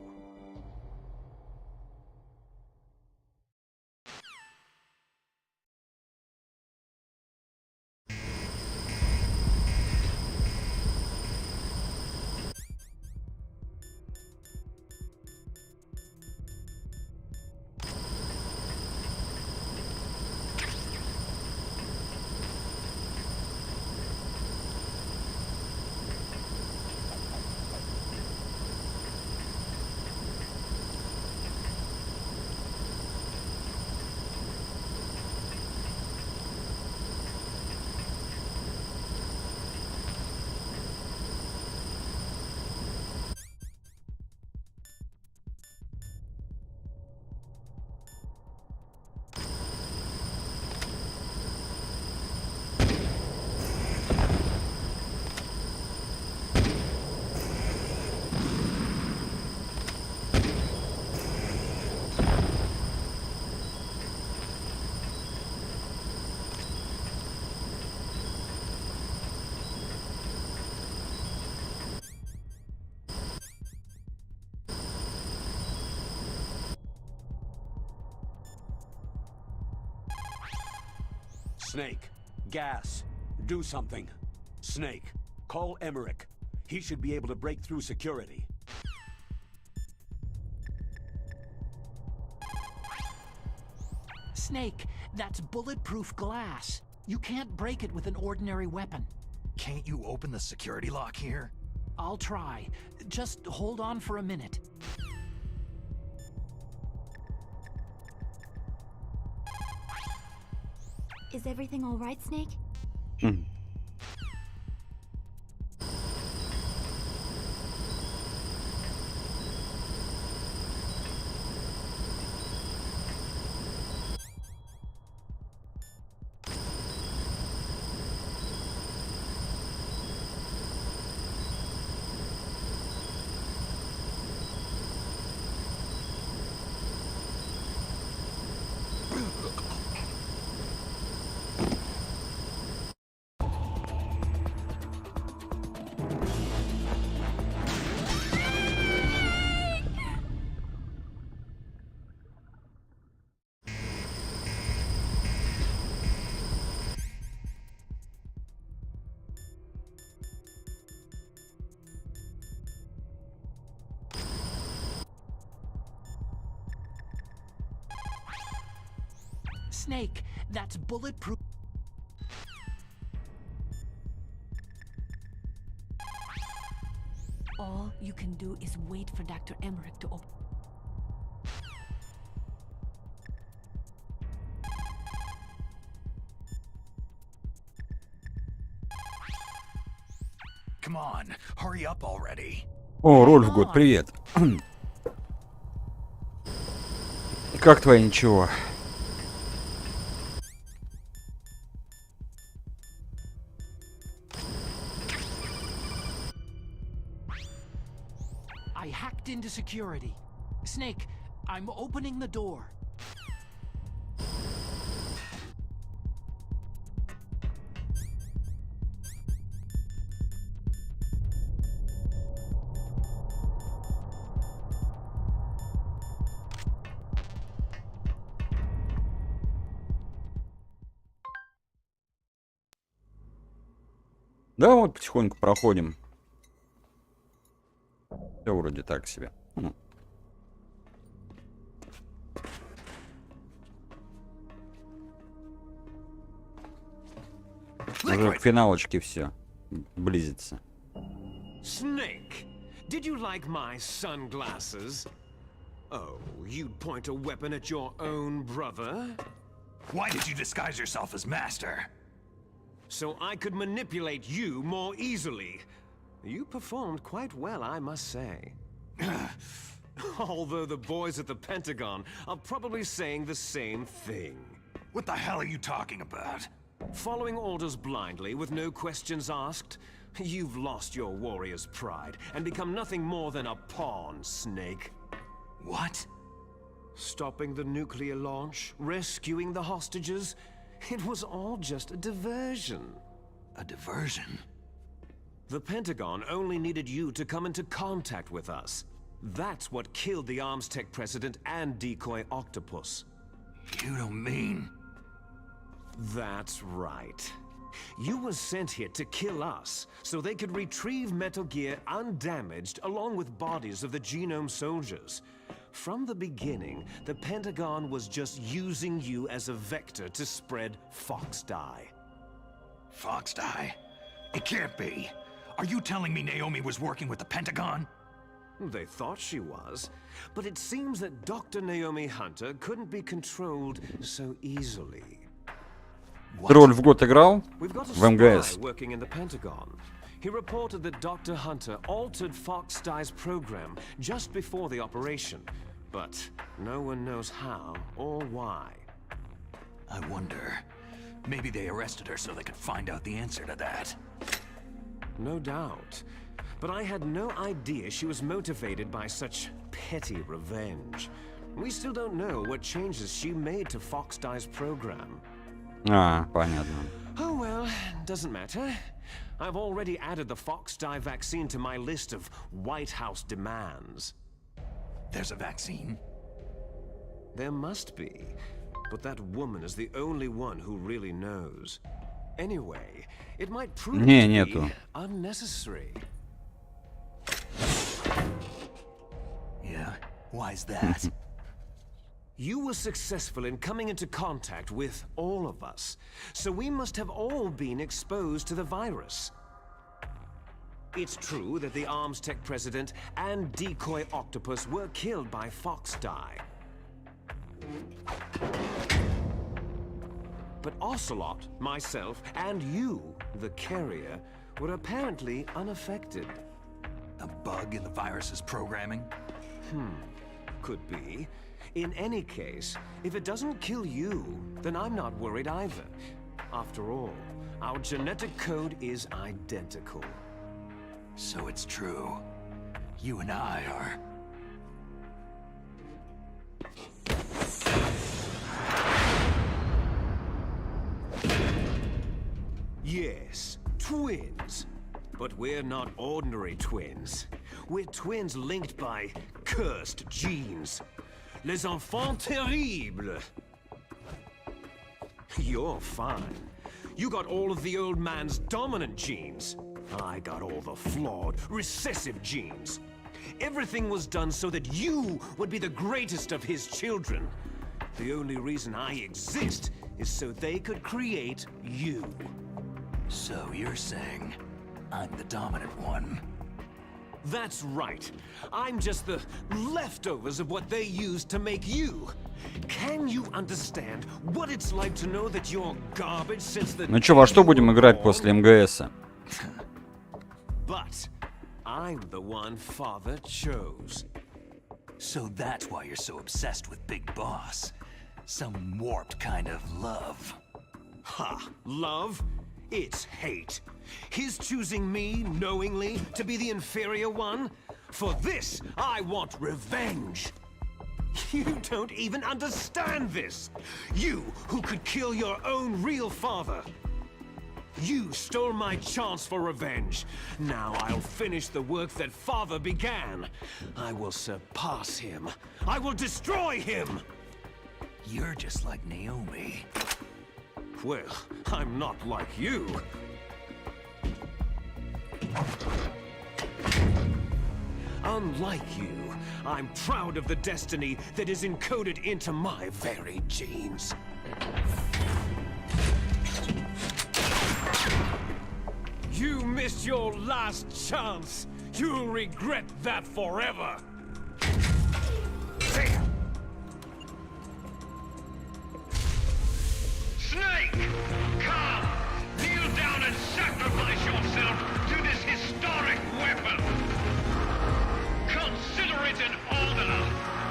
Speaker 4: Snake, gas, do something. Snake, call Emmerich. He should be able to break through security.
Speaker 2: Snake, that's bulletproof glass. You can't break it with an ordinary weapon.
Speaker 3: Can't you open the security lock here?
Speaker 2: I'll try. Just hold on for a minute.
Speaker 10: Is everything all right, Snake?
Speaker 2: Snake, that's bulletproof.
Speaker 11: All you can do is wait for Dr. Emmerich to open.
Speaker 3: Come on, hurry up already.
Speaker 1: О, Рольф Год, привет. Как твои ничего?
Speaker 2: I hacked into security. Snake, I'm opening the door.
Speaker 1: Да, вот потихоньку проходим. Все вроде так себе. Уже к финалочке все близится.
Speaker 6: Snake, did you like my sunglasses? Oh, you'd point a weapon at your own brother?
Speaker 3: Why did you disguise yourself as Master?
Speaker 6: So I could manipulate you more easily. You performed quite well, I must say. Although the boys at the Pentagon are probably saying the same thing.
Speaker 3: What the hell are you talking about?
Speaker 6: Following orders blindly with no questions asked, you've lost your warrior's pride and become nothing more than a pawn, Snake.
Speaker 3: What?
Speaker 6: Stopping the nuclear launch, rescuing the hostages, it was all just a diversion.
Speaker 3: A diversion?
Speaker 6: The Pentagon only needed you to come into contact with us. That's what killed the Arms Tech president and decoy octopus.
Speaker 3: You don't mean...
Speaker 6: That's right. You were sent here to kill us, so they could retrieve Metal Gear undamaged along with bodies of the Genome soldiers. From the beginning, the Pentagon was just using you as a vector to spread Fox Dye.
Speaker 3: Fox Dye? It can't be. Are you telling me Naomi was working with the Pentagon?
Speaker 6: They thought she was, but it seems that Dr. Naomi Hunter couldn't be controlled so easily.
Speaker 1: Рольф Год играл
Speaker 6: We've got a
Speaker 1: в МГС.
Speaker 6: spy working in the Pentagon. He reported that Dr. Hunter altered Fox Dye's program just before the operation, but no one knows how or why.
Speaker 3: I wonder. Maybe they arrested her so they could find out the answer to that.
Speaker 6: No doubt. But I had no idea she was motivated by such petty revenge. We still don't know what changes she made to Fox Dye's program.
Speaker 1: А, понятно.
Speaker 6: Oh well, doesn't matter. I've already added the Fox Dye vaccine to my list of White House demands.
Speaker 3: There's a vaccine?
Speaker 6: There must be, but that woman is the only one who really knows. Anyway, it might prove to be unnecessary.
Speaker 3: Yeah? Why's that?
Speaker 6: You were successful in coming into contact with all of us, so we must have all been exposed to the virus. It's true that the Arms Tech president and decoy octopus were killed by Fox Dye. But Ocelot, myself, and you, the carrier, were apparently unaffected.
Speaker 3: A bug in the virus's programming?
Speaker 6: Could be. In any case, if it doesn't kill you, then I'm not worried either. After all, our genetic code is identical.
Speaker 3: So it's true. You and I are...
Speaker 6: Yes, twins. But we're not ordinary twins. We're twins linked by cursed genes. Les enfants terribles. You're fine. You got all of the old man's dominant genes. I got all the flawed, recessive genes. Everything was done so that you would be the greatest of his children. The only reason I exist is so they could create you.
Speaker 3: So you're saying I'm the dominant one?
Speaker 6: That's right. I'm just the leftovers of what they used to make you. Can you understand what it's like to know that you're garbage since the...
Speaker 1: Ну чё, во что будем играть после МГСа?
Speaker 6: But I'm the one Father chose.
Speaker 3: So that's why you're so obsessed with Big Boss. Some warped kind of love.
Speaker 6: Ha! Love? It's hate. His choosing me, knowingly, to be the inferior one? For this, I want revenge. You don't even understand this. You, who could kill your own real father. You stole my chance for revenge. Now I'll finish the work that Father began. I will surpass him. I will destroy him!
Speaker 3: You're just like Naomi.
Speaker 6: Well, I'm not like you. Unlike you, I'm proud of the destiny that is encoded into my very genes. You missed your last chance. You'll regret that forever.
Speaker 7: Snake! Come! Kneel down and sacrifice yourself to this historic weapon! Consider it an honor,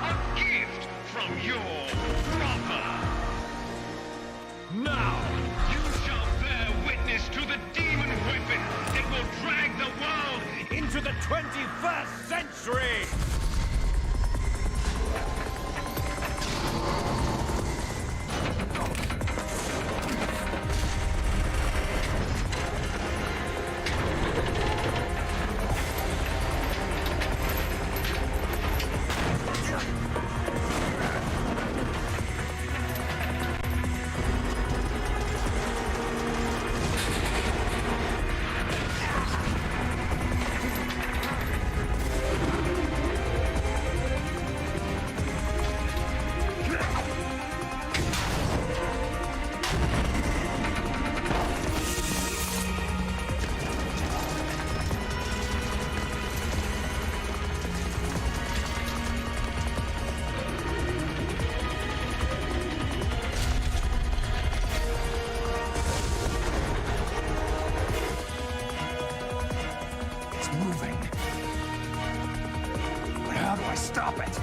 Speaker 7: a gift from your brother!
Speaker 6: Now!
Speaker 7: You shall bear witness to the demon weapon that will drag the world
Speaker 6: Into the 21st century!
Speaker 3: Moving. But how do I stop it?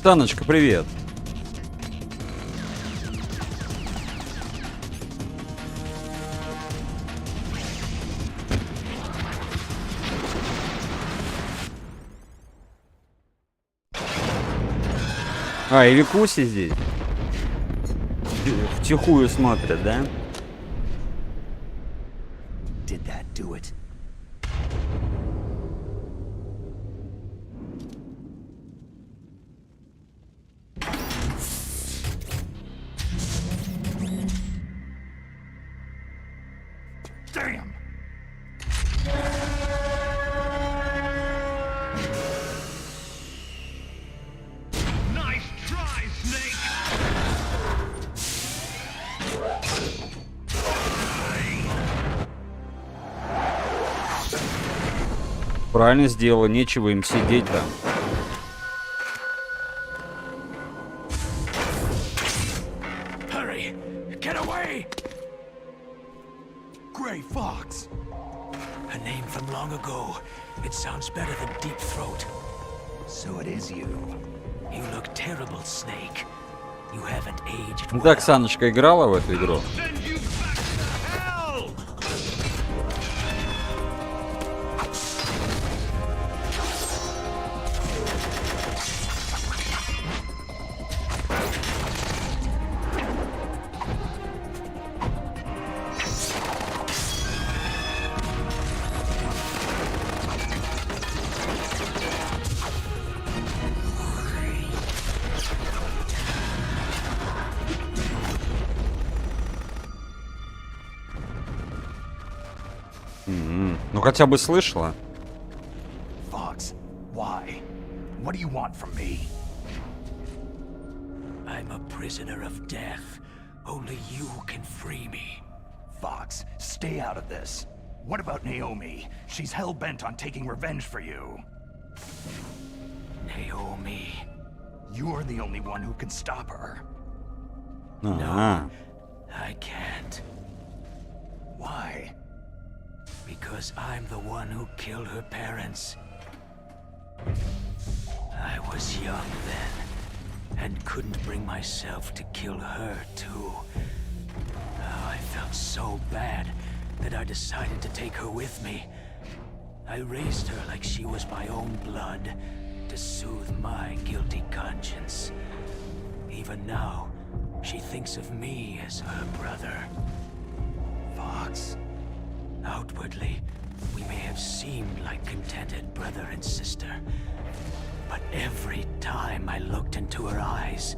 Speaker 1: Оксаночка, привет. А, и Викуси здесь. Втихую смотрят, да?
Speaker 3: Did that do it? Damn! Nice try, Snake!
Speaker 1: Правильно сделала, нечего им сидеть там.
Speaker 3: Hurry! Get away! Gray Fox! A name from long ago. It sounds better than Deep Throat. So it is you. You look terrible, Snake. You haven't aged
Speaker 1: Ну
Speaker 3: well.
Speaker 1: так, Оксаночка играла в эту игру?
Speaker 7: Send you back to hell!
Speaker 1: Ну хотя бы слышала.
Speaker 3: Fox, why? What do you want from me? I'm a prisoner of death. Only you can free me. Fox, stay out of this. What about Naomi? She's hell-bent on taking revenge for you. Naomi. You're the only one who can stop her.
Speaker 1: Ага.
Speaker 3: I can't. Why? Because I'm the one who killed her parents. I was young then, and couldn't bring myself to kill her too. Oh, I felt so bad that I decided to take her with me. I raised her like she was my own blood, to soothe my guilty conscience. Even now, she thinks of me as her brother. Fox. Outwardly, we may have seemed like contented brother and sister. But every time I looked into her eyes,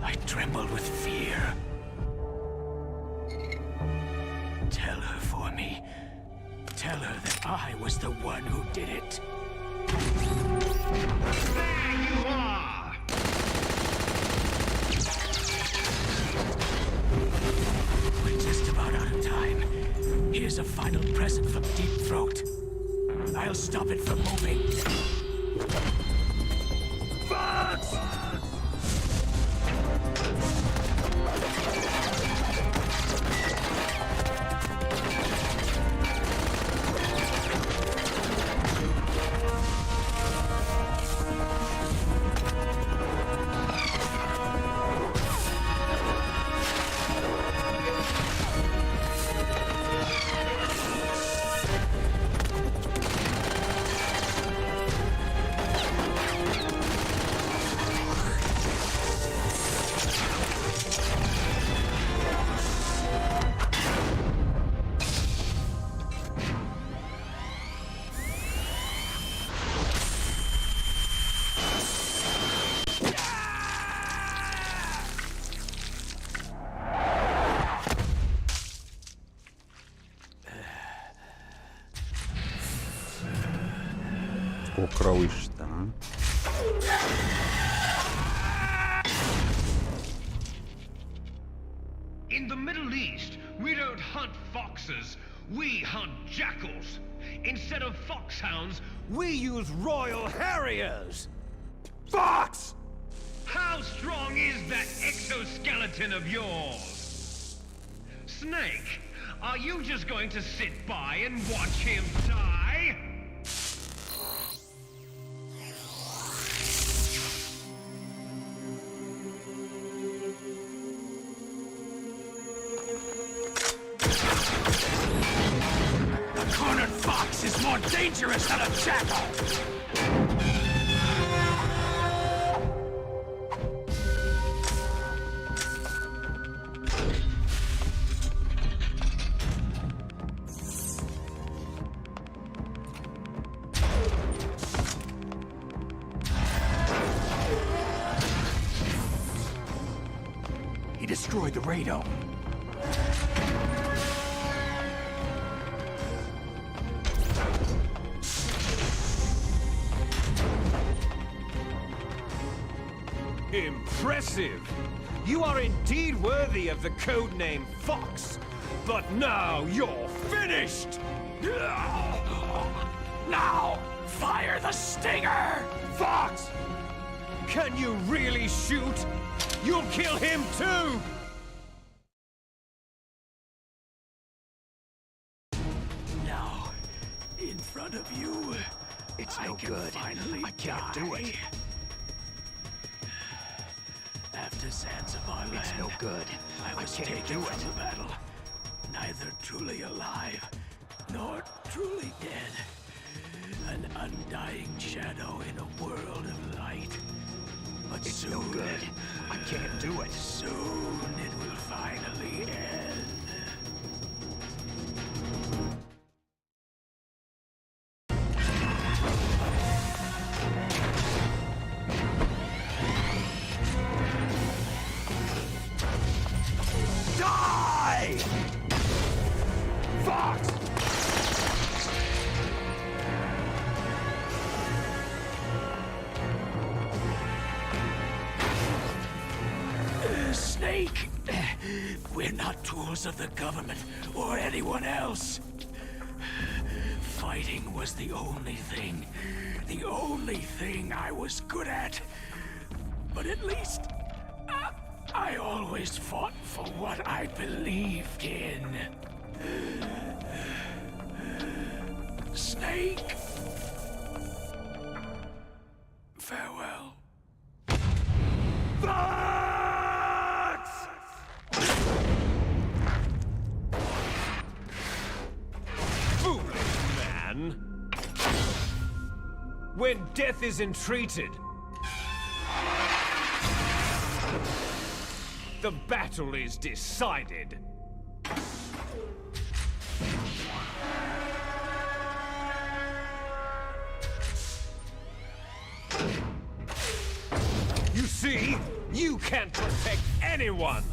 Speaker 3: I trembled with fear. Tell her for me. Tell her that I was the one who did it.
Speaker 7: There you are!
Speaker 3: We're just about out of time. Here's a final present from Deep Throat. I'll stop it from moving. Fox!
Speaker 1: Кровыш-то, а?
Speaker 7: In the Middle East, we don't hunt foxes, we hunt jackals. Instead of foxhounds, we use royal harriers. Fox! How strong is that exoskeleton of yours? Snake, are you just going to sit by and watch him die?
Speaker 5: The cornered fox is more dangerous than a jackal!
Speaker 3: He destroyed the radome.
Speaker 6: Impressive! You are indeed worthy of the codename Fox. But now you're finished!
Speaker 5: Now, fire the stinger!
Speaker 6: Fox! Can you really shoot? You'll kill him too!
Speaker 5: Now, in front of you,
Speaker 3: It's no good. I can't do it.
Speaker 5: After Zanzibar land,
Speaker 3: It's no good.
Speaker 5: I was
Speaker 3: can't
Speaker 5: taken
Speaker 3: do
Speaker 5: from
Speaker 3: it.
Speaker 5: the battle, neither truly alive nor truly dead. An undying shadow in a world of light. But
Speaker 3: It's
Speaker 5: soon,
Speaker 3: no good. I can't do it.
Speaker 5: soon it will finally end.
Speaker 3: Die! Fox!
Speaker 5: Snake! We're not tools of the government or anyone else. Fighting was the only thing I was good at. But at least, I always fought for what I believed in. Snake! Farewell.
Speaker 6: Foolish man! When death is entreated, the battle is decided. You see, you can't protect anyone!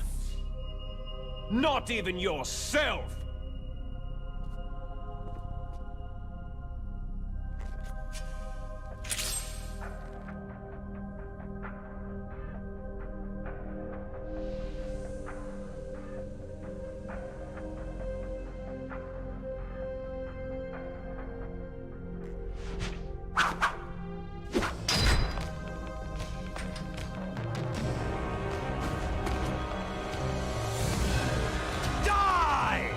Speaker 6: Not even yourself! Die!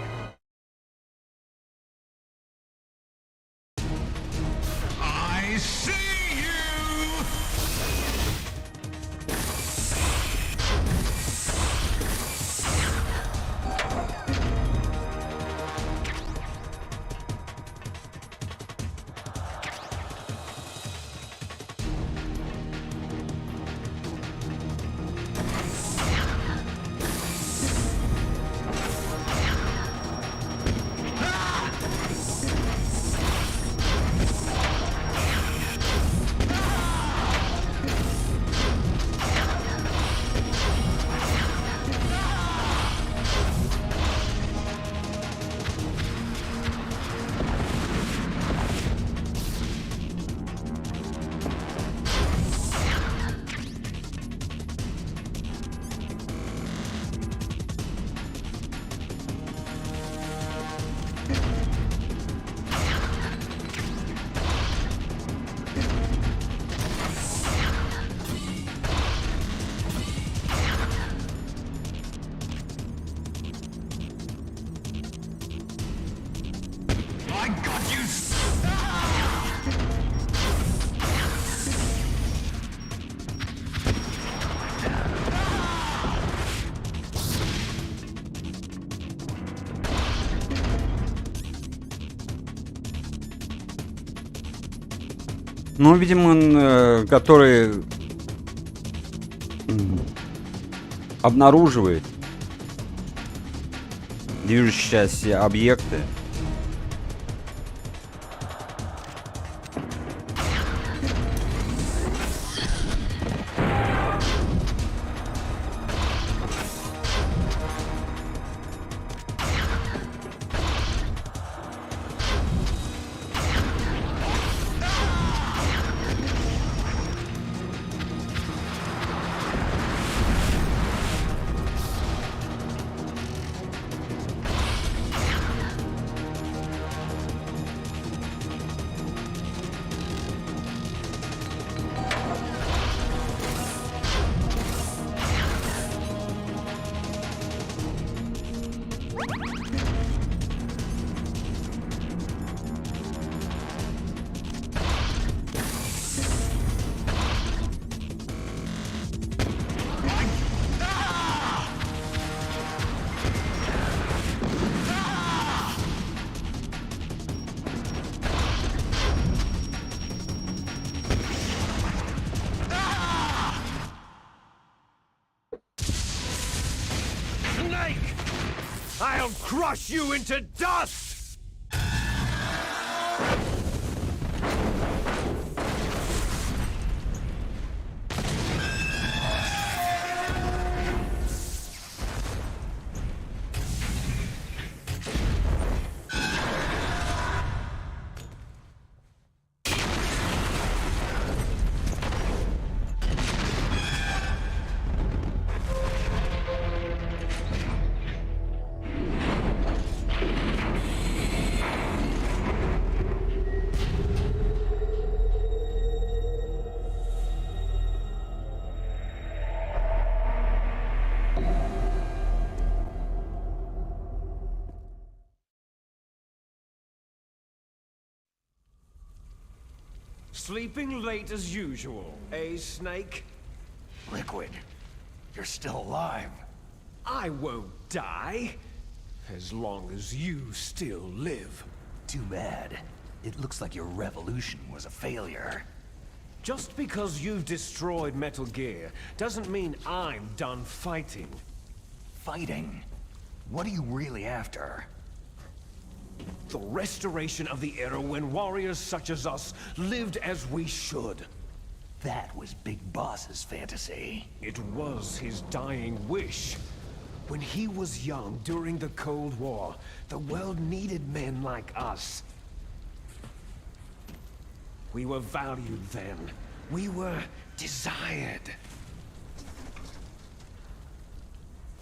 Speaker 1: Ну, видимо, который обнаруживает движущиеся объекты.
Speaker 7: I'll crush you into dust!
Speaker 6: Sleeping late as usual, eh, Snake?
Speaker 3: Liquid, you're still alive.
Speaker 6: I won't die, as long as you still live.
Speaker 3: Too bad. It looks like your revolution was a failure.
Speaker 6: Just because you've destroyed Metal Gear doesn't mean I'm done fighting.
Speaker 3: Fighting? What are you really after?
Speaker 6: The restoration of the era when warriors such as us lived as we should.
Speaker 3: That was Big Boss's fantasy.
Speaker 6: It was his dying wish. When he was young during the Cold War, the world needed men like us. We were valued then. We were desired.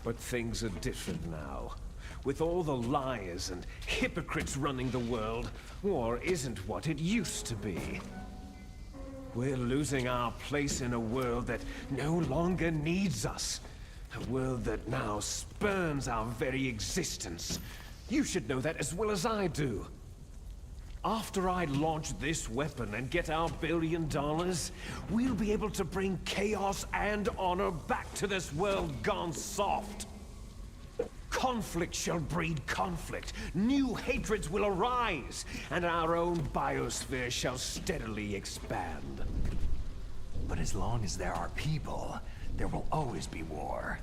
Speaker 6: But things are different now. With all the liars and hypocrites running the world, war isn't what it used to be. We're losing our place in a world that no longer needs us. A world that now spurns our very existence. You should know that as well as I do. After I launch this weapon and get our $1 billion, we'll be able to bring chaos and honor back to this world gone soft. Conflict shall breed conflict, new hatreds will arise, and our own biosphere shall steadily expand.
Speaker 3: But as long as there are people, there will always be war.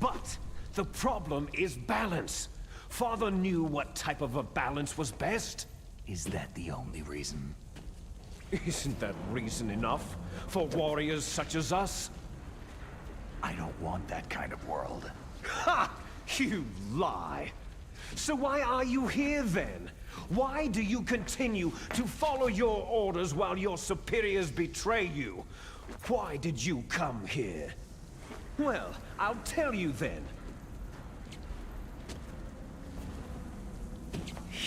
Speaker 6: But the problem is balance. Father knew what type of a balance was best.
Speaker 3: Is that the only reason?
Speaker 6: Isn't that reason enough for warriors such as us?
Speaker 3: I don't want that kind of world.
Speaker 6: Ha! You lie! So why are you here then? Why do you continue to follow your orders while your superiors betray you? Why did you come here? Well, I'll tell you then.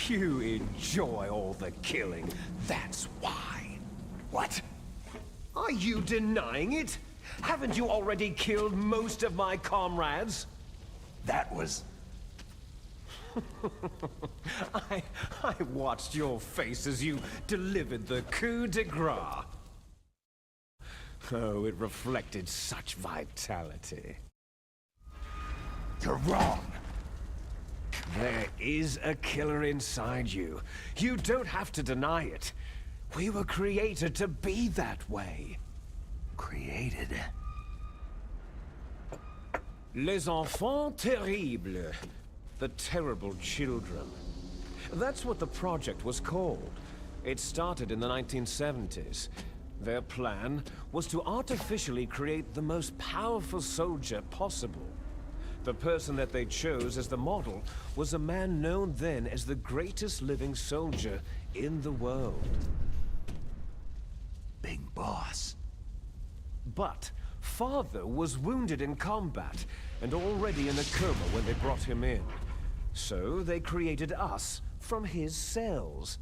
Speaker 6: You enjoy all the killing, that's why.
Speaker 3: What?
Speaker 6: Are you denying it? Haven't you already killed most of my comrades?
Speaker 3: That was...
Speaker 6: I watched your face as you delivered the coup de grace. Oh, it reflected such vitality.
Speaker 3: You're wrong.
Speaker 6: There is a killer inside you. You don't have to deny it. We were created to be that way.
Speaker 3: Created?
Speaker 6: Les enfants terribles. The terrible children. That's what the project was called. It started in the 1970s. Their plan was to artificially create the most powerful soldier possible. The person that they chose as the model was a man known then as the greatest living soldier in the world.
Speaker 3: Big boss.
Speaker 6: But Father was wounded in combat and already in a coma when they brought him in. So they created us from his cells,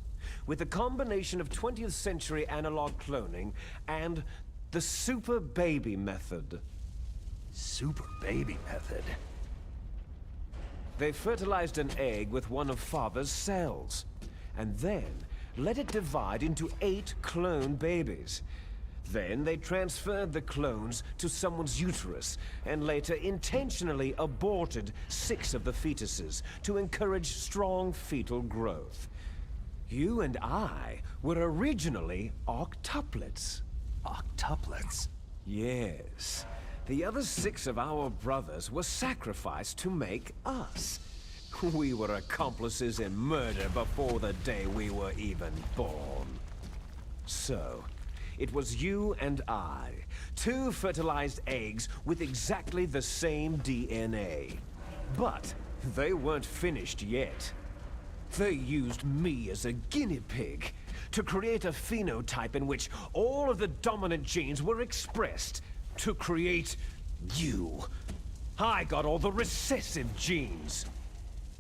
Speaker 6: with a combination of 20th century analog cloning and the super baby method.
Speaker 3: Super baby method?
Speaker 6: They fertilized an egg with one of Father's cells, and then let it divide into 8 clone babies. Then they transferred the clones to someone's uterus, and later intentionally aborted 6 of the fetuses to encourage strong fetal growth. You and I were originally octuplets.
Speaker 3: Octuplets?
Speaker 6: Yes. The other 6 of our brothers were sacrificed to make us. We were accomplices in murder before the day we were even born. So, it was you and I, 2 fertilized eggs with exactly the same DNA. But they weren't finished yet. They used me as a guinea pig to create a phenotype in which all of the dominant genes were expressed to create you. I got all the recessive genes.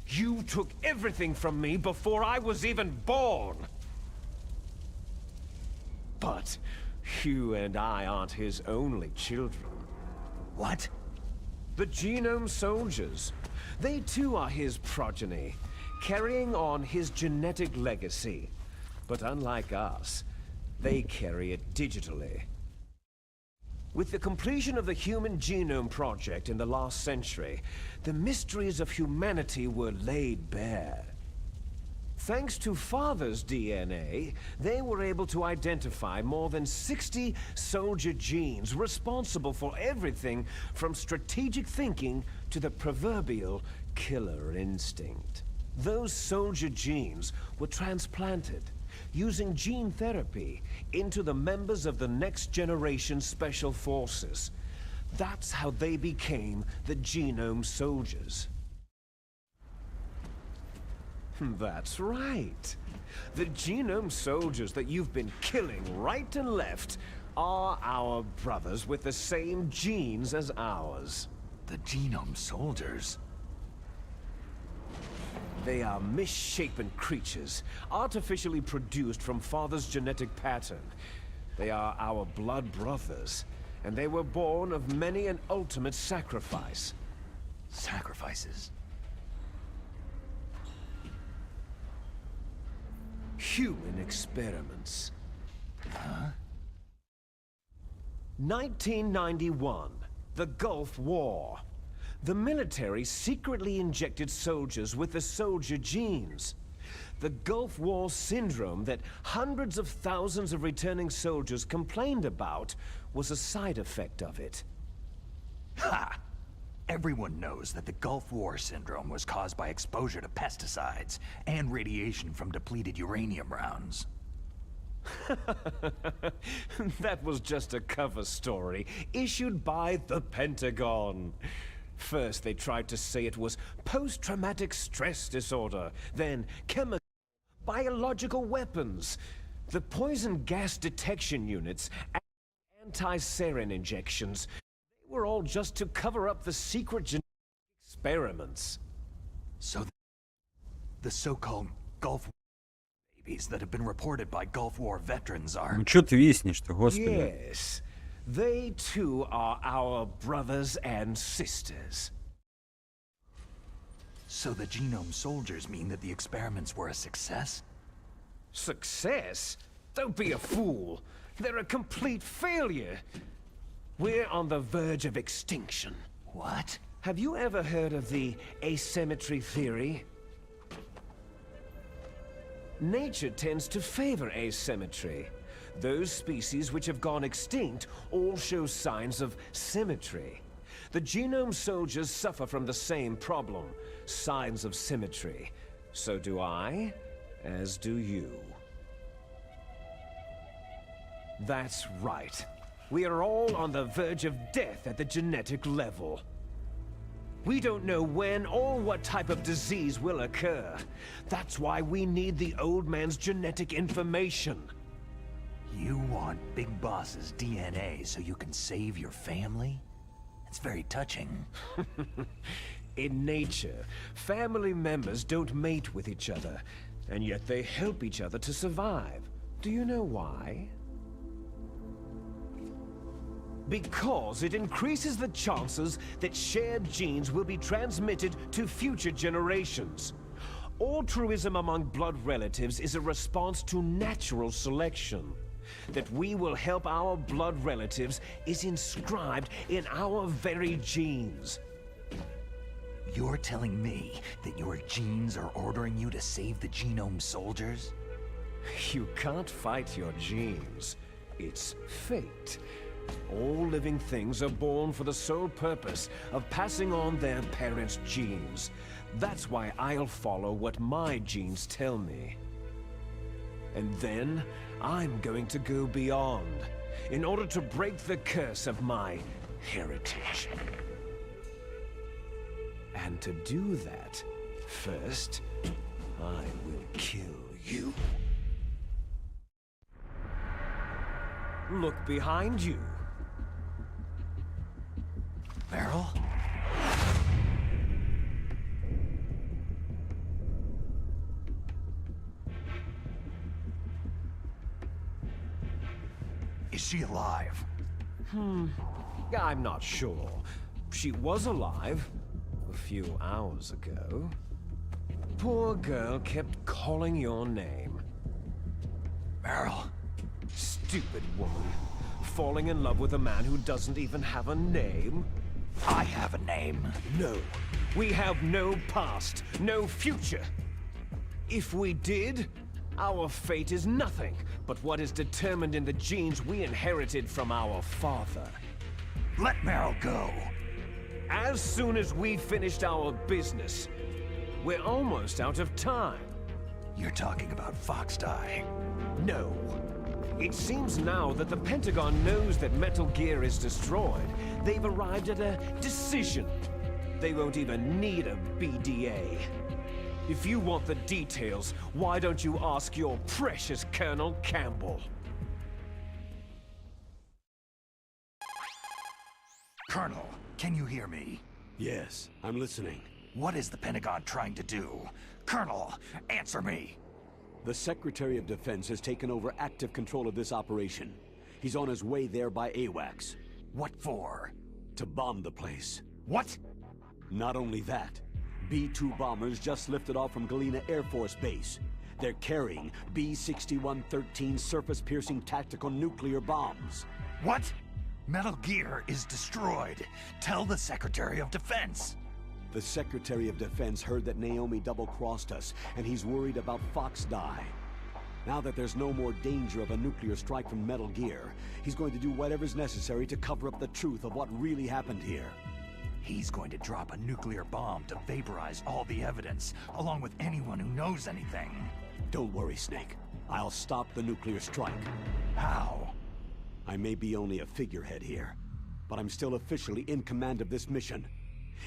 Speaker 6: You took everything from me before I was even born. But you and I aren't his only children.
Speaker 3: What?
Speaker 6: The Genome Soldiers. They too are his progeny, carrying on his genetic legacy. But unlike us, they carry it digitally. With the completion of the Human Genome Project in the last century, the mysteries of humanity were laid bare. Thanks to Father's DNA, they were able to identify more than 60 soldier genes responsible for everything from strategic thinking to the proverbial killer instinct. Those soldier genes were transplanted, using gene therapy, into the members of the next generation special forces. That's how they became the Genome Soldiers. That's right. The Genome Soldiers that you've been killing right and left are our brothers with the same genes as ours.
Speaker 3: The Genome Soldiers?
Speaker 6: They are misshapen creatures, artificially produced from Father's genetic pattern. They are our blood brothers, and they were born of many an ultimate sacrifice.
Speaker 3: Sacrifices?
Speaker 6: Human experiments.
Speaker 3: Huh?
Speaker 6: 1991, the Gulf War. The military secretly injected soldiers with the soldier genes. The Gulf War syndrome that hundreds of thousands of returning soldiers complained about was a side effect of it.
Speaker 3: Ha! Everyone knows that the Gulf War syndrome was caused by exposure to pesticides and radiation from depleted uranium rounds.
Speaker 6: That was just a cover story issued by the Pentagon. First, they tried to say it was post-traumatic stress disorder, then chemical, biological weapons. The poison gas detection units and anti-sarin injections, they were all just to cover up the secret genetic experiments.
Speaker 3: So the so-called Gulf War babies that have been reported by Gulf War veterans are...
Speaker 1: Ну чё ты виснешь-то, господи?
Speaker 6: Yes. They too are our brothers and sisters.
Speaker 3: So the Genome Soldiers mean that the experiments were a success?
Speaker 6: Success? Don't be a fool. They're a complete failure. We're on the verge of extinction.
Speaker 3: What?
Speaker 6: Have you ever heard of the asymmetry theory? Nature tends to favor asymmetry. Those species which have gone extinct all show signs of symmetry. The genome soldiers suffer from the same problem, signs of symmetry. So do I, as do you. That's right. We are all on the verge of death at the genetic level. We don't know when or what type of disease will occur. That's why we need the old man's genetic information.
Speaker 3: You want Big Boss's DNA so you can save your family? It's very touching.
Speaker 6: In nature, family members don't mate with each other, and yet they help each other to survive. Do you know why? Because it increases the chances that shared genes will be transmitted to future generations. Altruism among blood relatives is a response to natural selection. That we will help our blood relatives is inscribed in our very genes.
Speaker 3: You're telling me that your genes are ordering you to save the genome soldiers?
Speaker 6: You can't fight your genes. It's fate. All living things are born for the sole purpose of passing on their parents' genes. That's why I'll follow what my genes tell me. And then, I'm going to go beyond, in order to break the curse of my heritage. And to do that, first, I will kill you. Look behind you.
Speaker 3: Meryl? Is she alive?
Speaker 6: I'm not sure. She was alive a few hours ago. Poor girl kept calling your name.
Speaker 3: Meryl?
Speaker 6: Stupid woman. Falling in love with a man who doesn't even have a name?
Speaker 3: I have a name.
Speaker 6: No. We have no past, no future. If we did, our fate is nothing but what is determined in the genes we inherited from our father.
Speaker 3: Let Meryl go.
Speaker 6: As soon as we finished our business, we're almost out of time.
Speaker 3: You're talking about Foxdie.
Speaker 6: No. It seems now that the Pentagon knows that Metal Gear is destroyed. They've arrived at a decision. They won't even need a BDA. If you want the details, why don't you ask your precious Colonel Campbell?
Speaker 3: Colonel, can you hear me?
Speaker 4: Yes, I'm listening.
Speaker 3: What is the Pentagon trying to do? Colonel, answer me!
Speaker 4: The Secretary of Defense has taken over active control of this operation. He's on his way there by AWACS.
Speaker 3: What for?
Speaker 4: To bomb the place.
Speaker 3: What?
Speaker 4: Not only that, B-2 bombers just lifted off from Galena Air Force Base. They're carrying B-6113 surface-piercing tactical nuclear bombs.
Speaker 3: What? Metal Gear is destroyed. Tell the Secretary of Defense.
Speaker 4: The Secretary of Defense heard that Naomi double-crossed us, and he's worried about Foxdie. Now that there's no more danger of a nuclear strike from Metal Gear, he's going to do whatever's necessary to cover up the truth of what really happened here.
Speaker 3: He's going to drop a nuclear bomb to vaporize all the evidence, along with anyone who knows anything.
Speaker 4: Don't worry, Snake. I'll stop the nuclear strike.
Speaker 3: How?
Speaker 4: I may be only a figurehead here, but I'm still officially in command of this mission.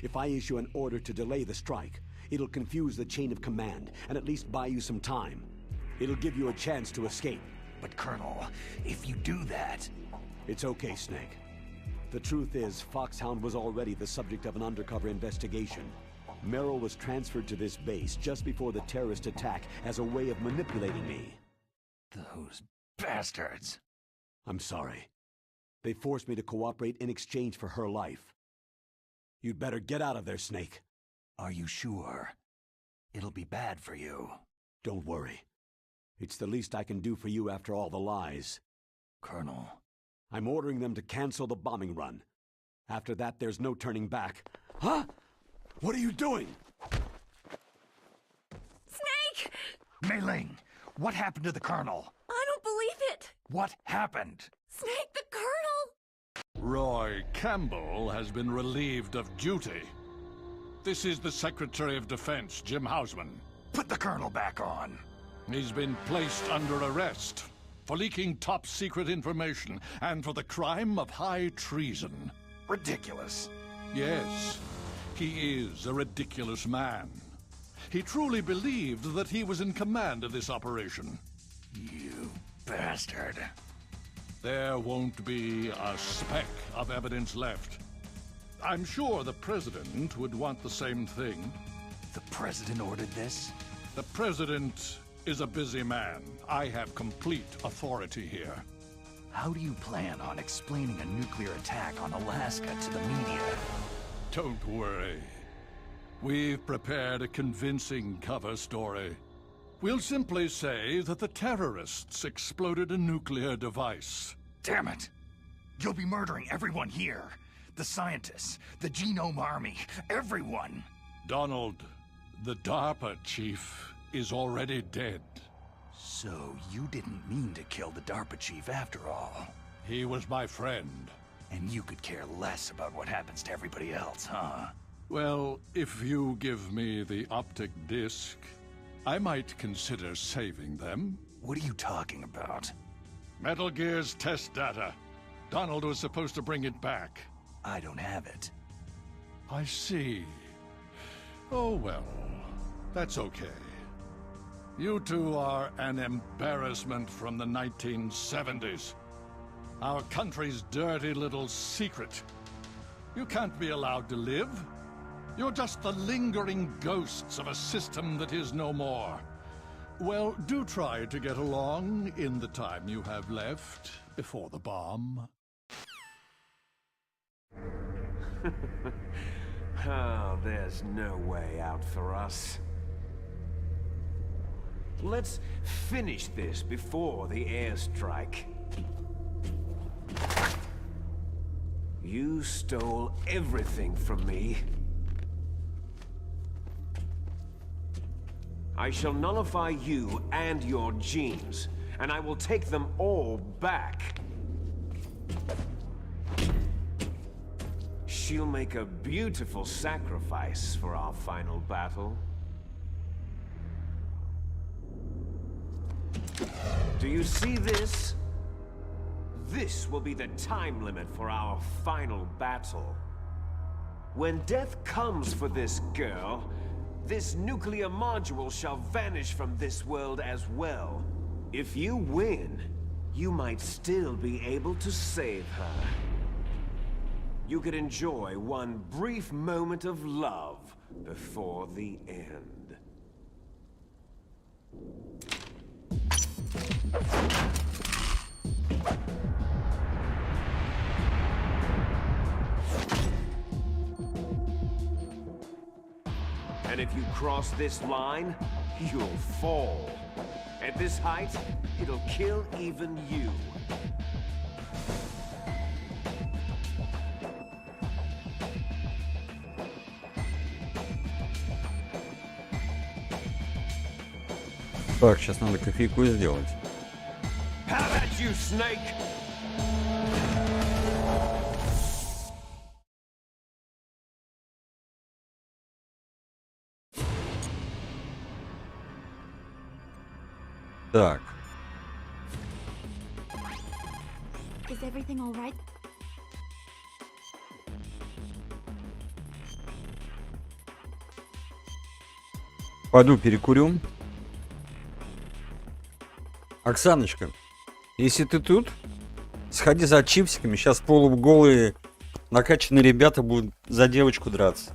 Speaker 4: If I issue an order to delay the strike, it'll confuse the chain of command and at least buy you some time. It'll give you a chance to escape.
Speaker 3: But Colonel, if you do that...
Speaker 4: It's okay, Snake. The truth is, Foxhound was already the subject of an undercover investigation. Meryl was transferred to this base just before the terrorist attack as a way of manipulating me.
Speaker 3: Those bastards.
Speaker 4: I'm sorry. They forced me to cooperate in exchange for her life. You'd better get out of there, Snake.
Speaker 3: Are you sure? It'll be bad for you.
Speaker 4: Don't worry. It's the least I can do for you after all the lies.
Speaker 3: Colonel.
Speaker 4: I'm ordering them to cancel the bombing run. After that, there's no turning back. Huh? What are you doing?
Speaker 11: Snake!
Speaker 3: Mei Ling, What happened to the Colonel?
Speaker 11: I don't believe it!
Speaker 3: What happened?
Speaker 11: Snake, the Colonel!
Speaker 12: Roy Campbell has been relieved of duty. This is the Secretary of Defense, Jim Houseman.
Speaker 3: Put the Colonel back on.
Speaker 12: He's been placed under arrest for leaking top-secret information and for the crime of high treason.
Speaker 3: Ridiculous.
Speaker 12: Yes, he is a ridiculous man. He truly believed that he was in command of this operation.
Speaker 3: You bastard.
Speaker 12: There won't be a speck of evidence left. I'm sure the President would want the same thing.
Speaker 3: The President ordered this?
Speaker 12: The President is a busy man. I have complete authority here.
Speaker 3: How do you plan on explaining a nuclear attack on Alaska to the media?
Speaker 12: Don't worry. We've prepared a convincing cover story. We'll simply say that the terrorists exploded a nuclear device.
Speaker 3: Damn it! You'll be murdering everyone here. The scientists, the Genome Army, everyone!
Speaker 12: Donald, the DARPA chief is already dead.
Speaker 3: So you didn't mean to kill the DARPA chief after all.
Speaker 12: He was my friend.
Speaker 3: And you could care less about what happens to everybody else, huh?
Speaker 12: Well, if you give me the optic disc, I might consider saving them.
Speaker 3: What are you talking about?
Speaker 12: Metal Gear's test data. Donald was supposed to bring it back.
Speaker 3: I don't have it.
Speaker 12: I see. Oh well, that's okay. You two are an embarrassment from the 1970s. Our country's dirty little secret. You can't be allowed to live. You're just the lingering ghosts of a system that is no more. Well, do try to get along in the time you have left before the bomb.
Speaker 6: Oh, there's no way out for us. Let's finish this before the airstrike. You stole everything from me. I shall nullify you and your genes, and I will take them all back. She'll make a beautiful sacrifice for our final battle. Do you see this? This will be the time limit for our final battle. When death comes for this girl, this nuclear module shall vanish from this world as well. If you win, you might still be able to save her. You could enjoy one brief moment of love before the end. And if you cross this line, you'll fall. At this height, it'll kill even you.
Speaker 1: Так, сейчас надо кофейку сделать.
Speaker 6: How about you, Snake?
Speaker 1: Так.
Speaker 10: Is everything all right?
Speaker 1: Пойду перекурю. Оксаночка, если ты тут, сходи за чипсиками. Сейчас полуголые накачанные ребята будут за девочку драться.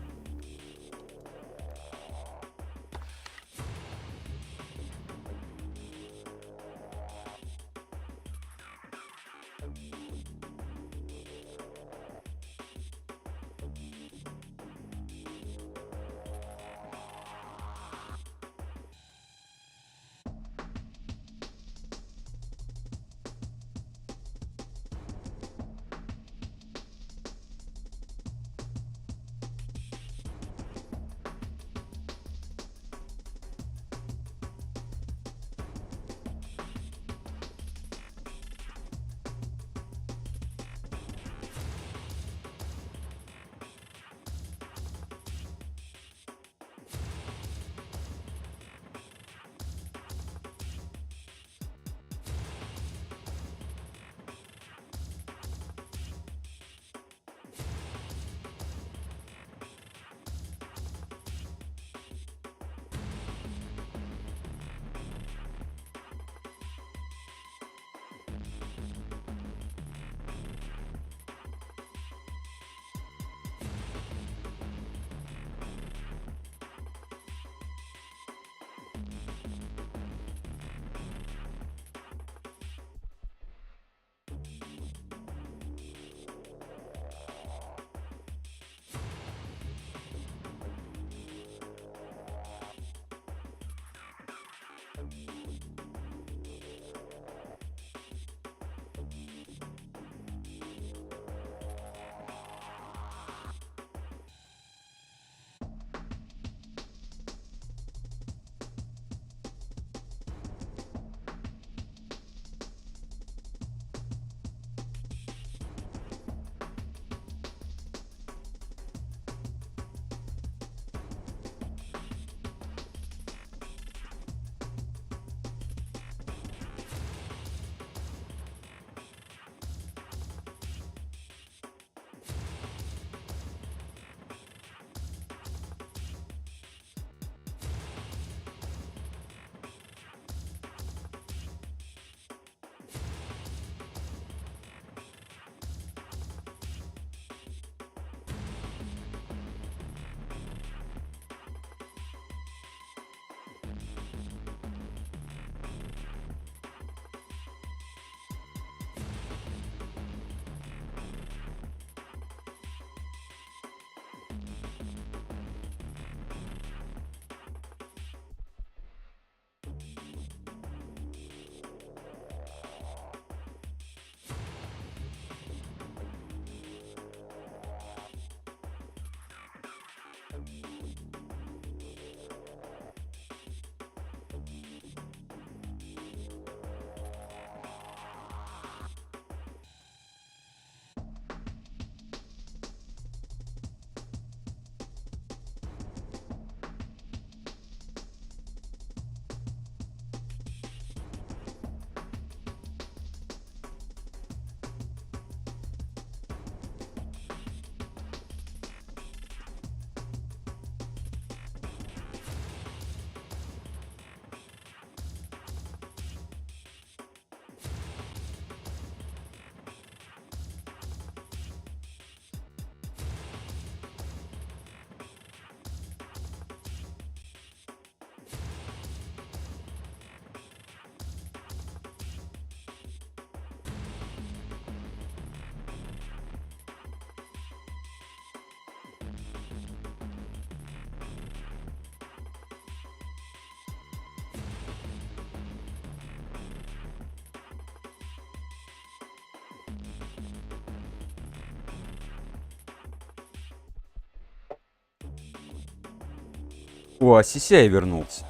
Speaker 1: О, Сисяй вернулся.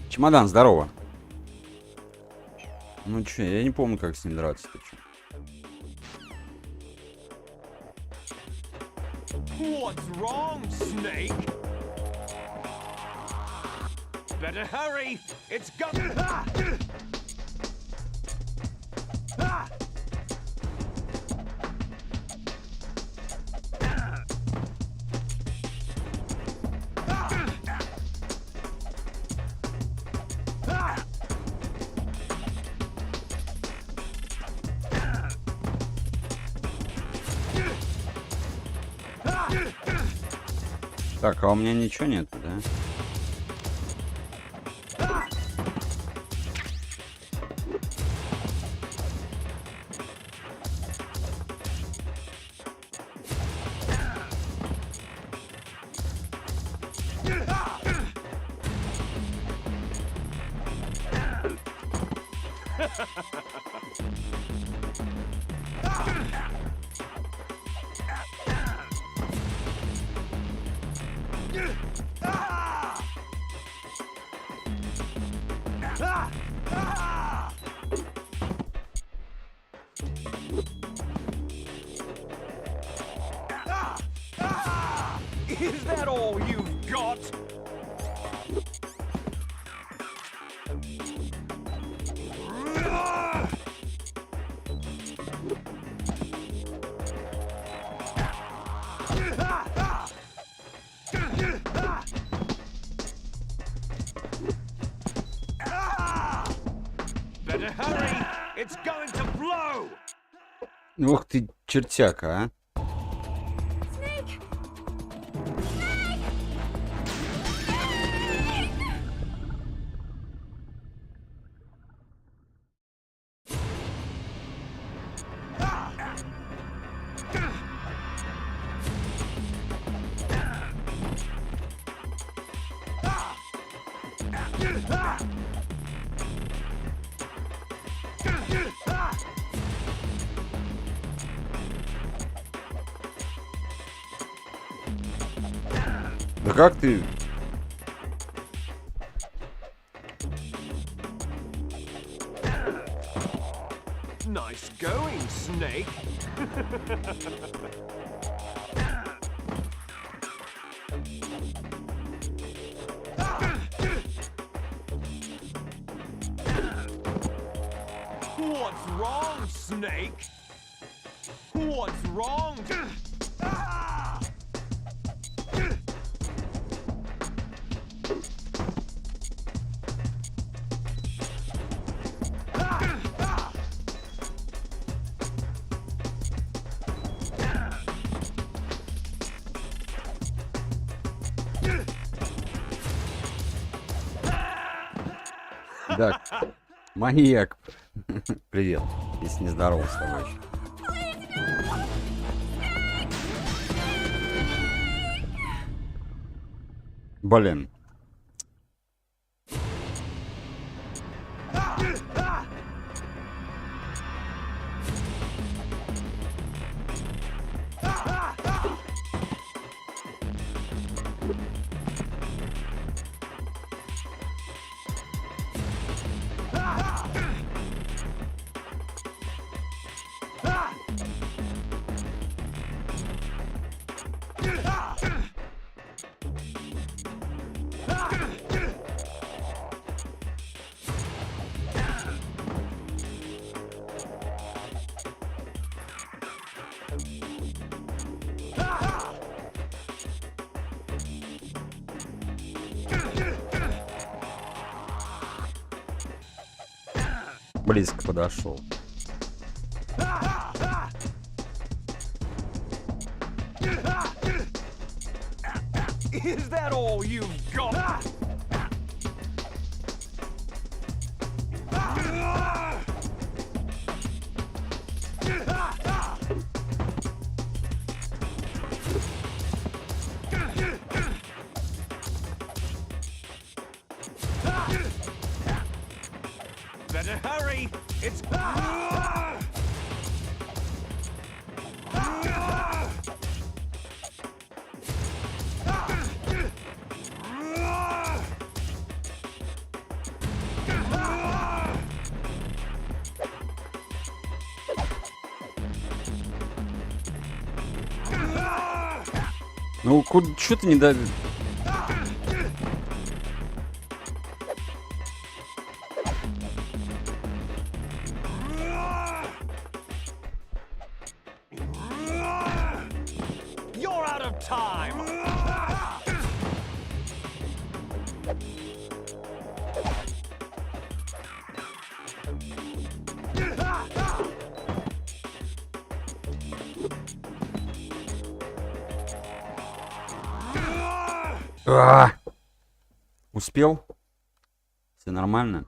Speaker 1: Чемодан, здорово. Ну чё, я не помню, как с ним драться.
Speaker 7: What's wrong, Snake? Better hurry! It's going.
Speaker 1: Так, а у меня ничего нету, да?
Speaker 7: Is that all you've got? Better hurry! It's going to blow!
Speaker 1: Ух ты, чертяка, а. Да как ты?
Speaker 7: Nice going, Snake. What's wrong, Snake? What's wrong?
Speaker 1: Да, маньяк. Привет, если не здоров с тобой еще. Блин. Близко подошел.
Speaker 7: Is that all you've got? Better hurry! It's...
Speaker 1: Ну, что ты не давишь?
Speaker 7: You're out of time!
Speaker 1: Успел? Все нормально?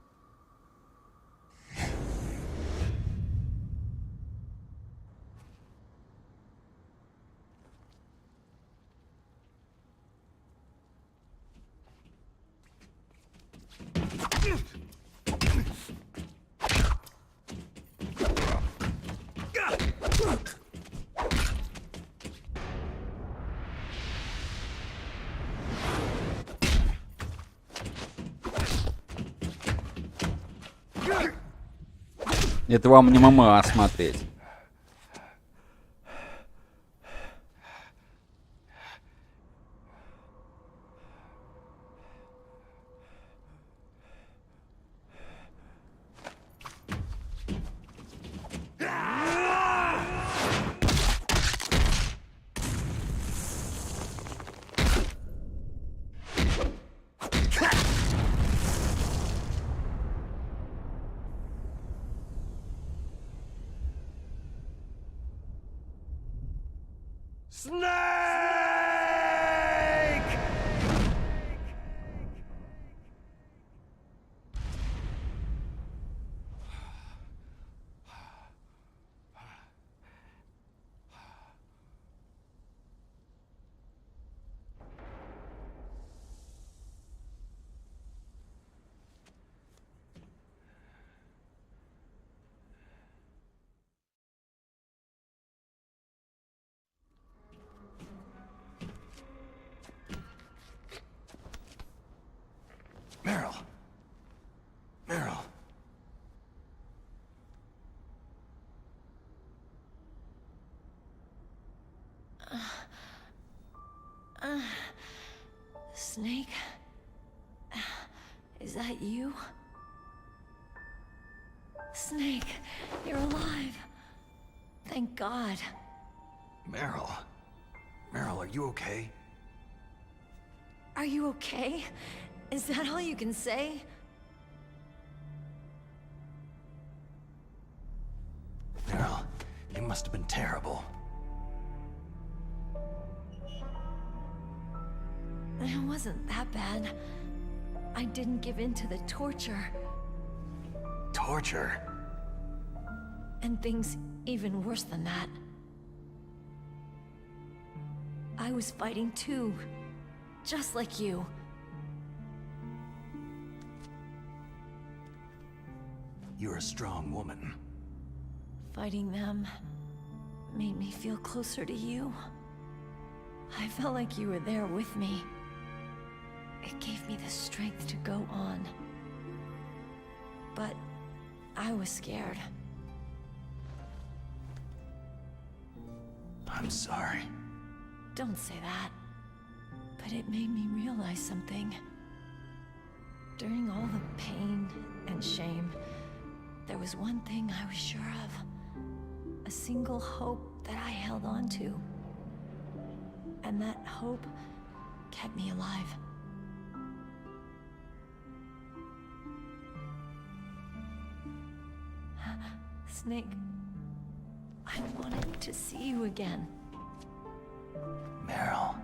Speaker 1: Это вам не ММА смотреть.
Speaker 7: Snake! Meryl. Meryl.
Speaker 11: Snake? Is that you? Snake, you're alive. Thank God.
Speaker 3: Meryl. Meryl, are you okay?
Speaker 11: Are you okay? Is that all you can say?
Speaker 3: Meryl, you must have been terrible.
Speaker 11: It wasn't that bad. I didn't give in to the torture.
Speaker 3: Torture?
Speaker 11: And things even worse than that. I was fighting too. Just like you.
Speaker 3: You're a strong woman.
Speaker 11: Fighting them made me feel closer to you. I felt like you were there with me. It gave me the strength to go on. But I was scared.
Speaker 3: I'm sorry.
Speaker 11: Don't say that. But it made me realize something. During all the pain and shame, there was one thing I was sure of. A single hope that I held on to. And that hope kept me alive. Snake, I wanted to see you again.
Speaker 3: Meryl.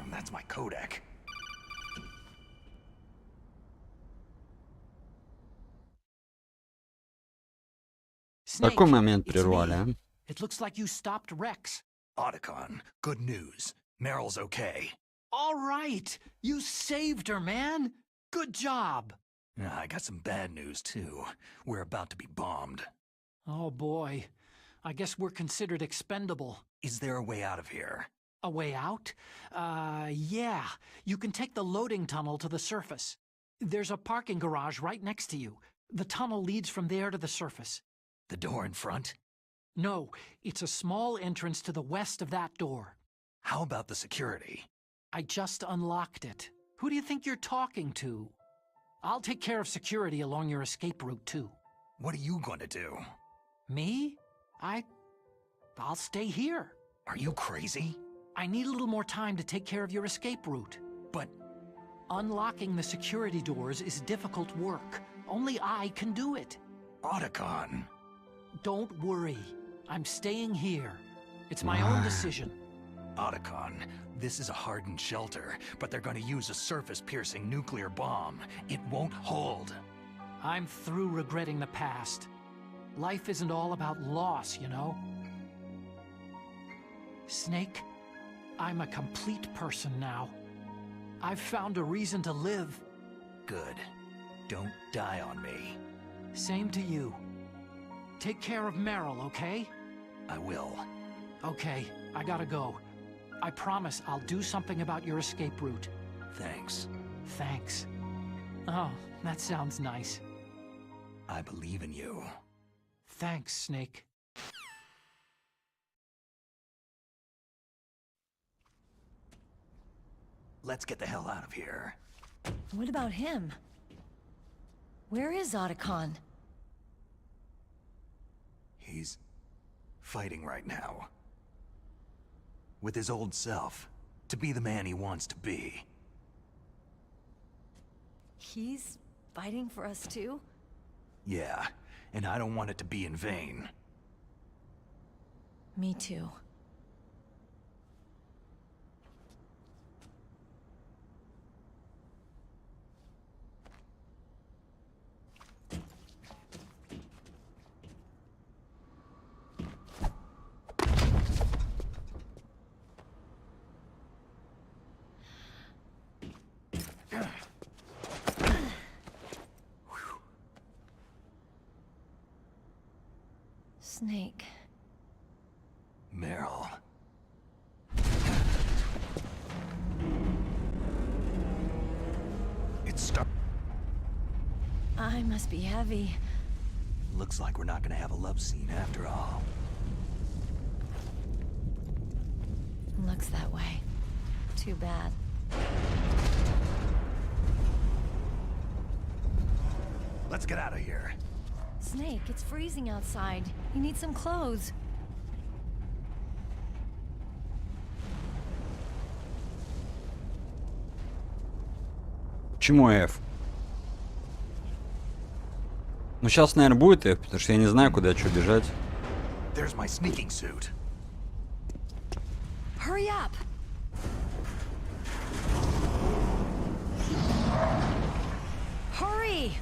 Speaker 3: That's my codec.
Speaker 1: Такой момент прервали, а?
Speaker 2: It looks like you stopped Rex.
Speaker 3: Otacon, good news. Meryl's okay.
Speaker 2: All right! You saved her, man! Good job!
Speaker 3: I got some bad news, too. We're about to be bombed.
Speaker 2: Oh boy. I guess we're considered expendable.
Speaker 3: Is there a way out of here?
Speaker 2: A way out? Yeah. You can take the loading tunnel to the surface. There's a parking garage right next to you. The tunnel leads from there to the surface.
Speaker 3: The door in front?
Speaker 2: No, it's a small entrance to the west of that door.
Speaker 3: How about the security?
Speaker 2: I just unlocked it. Who do you think you're talking to? I'll take care of security along your escape route, too.
Speaker 3: What are you going to do?
Speaker 2: Me? I'll stay here.
Speaker 3: Are you crazy?
Speaker 2: I need a little more time to take care of your escape route.
Speaker 3: But
Speaker 2: unlocking the security doors is difficult work. Only I can do it.
Speaker 3: Otacon.
Speaker 2: Don't worry. I'm staying here. It's my own decision.
Speaker 3: Otacon, this is a hardened shelter, but they're going to use a surface-piercing nuclear bomb. It won't hold.
Speaker 2: I'm through regretting the past. Life isn't all about loss, you know? Snake, I'm a complete person now. I've found a reason to live.
Speaker 3: Good. Don't die on me.
Speaker 2: Same to you. Take care of Meryl, okay?
Speaker 3: I will.
Speaker 2: Okay, I gotta go. I promise I'll do something about your escape route.
Speaker 3: Thanks.
Speaker 2: Thanks. Oh, that sounds nice.
Speaker 3: I believe in you.
Speaker 2: Thanks, Snake.
Speaker 3: Let's get the hell out of here.
Speaker 11: What about him? Where is Otacon?
Speaker 3: He's fighting right now. With his old self. To be the man he wants to be.
Speaker 11: He's fighting for us too?
Speaker 3: Yeah, and I don't want it to be in vain.
Speaker 11: Me too. Snake.
Speaker 3: Meryl.
Speaker 11: I must be heavy.
Speaker 3: Looks like we're not gonna have a love scene after all.
Speaker 11: Looks that way. Too bad.
Speaker 3: Let's get out of here.
Speaker 11: Snake, it's freezing outside. You need some clothes.
Speaker 1: Почему F? Ну сейчас, наверное, будет F, потому что я не знаю, куда что бежать.
Speaker 3: There's my sneaking suit.
Speaker 11: Hurry up! Hurry!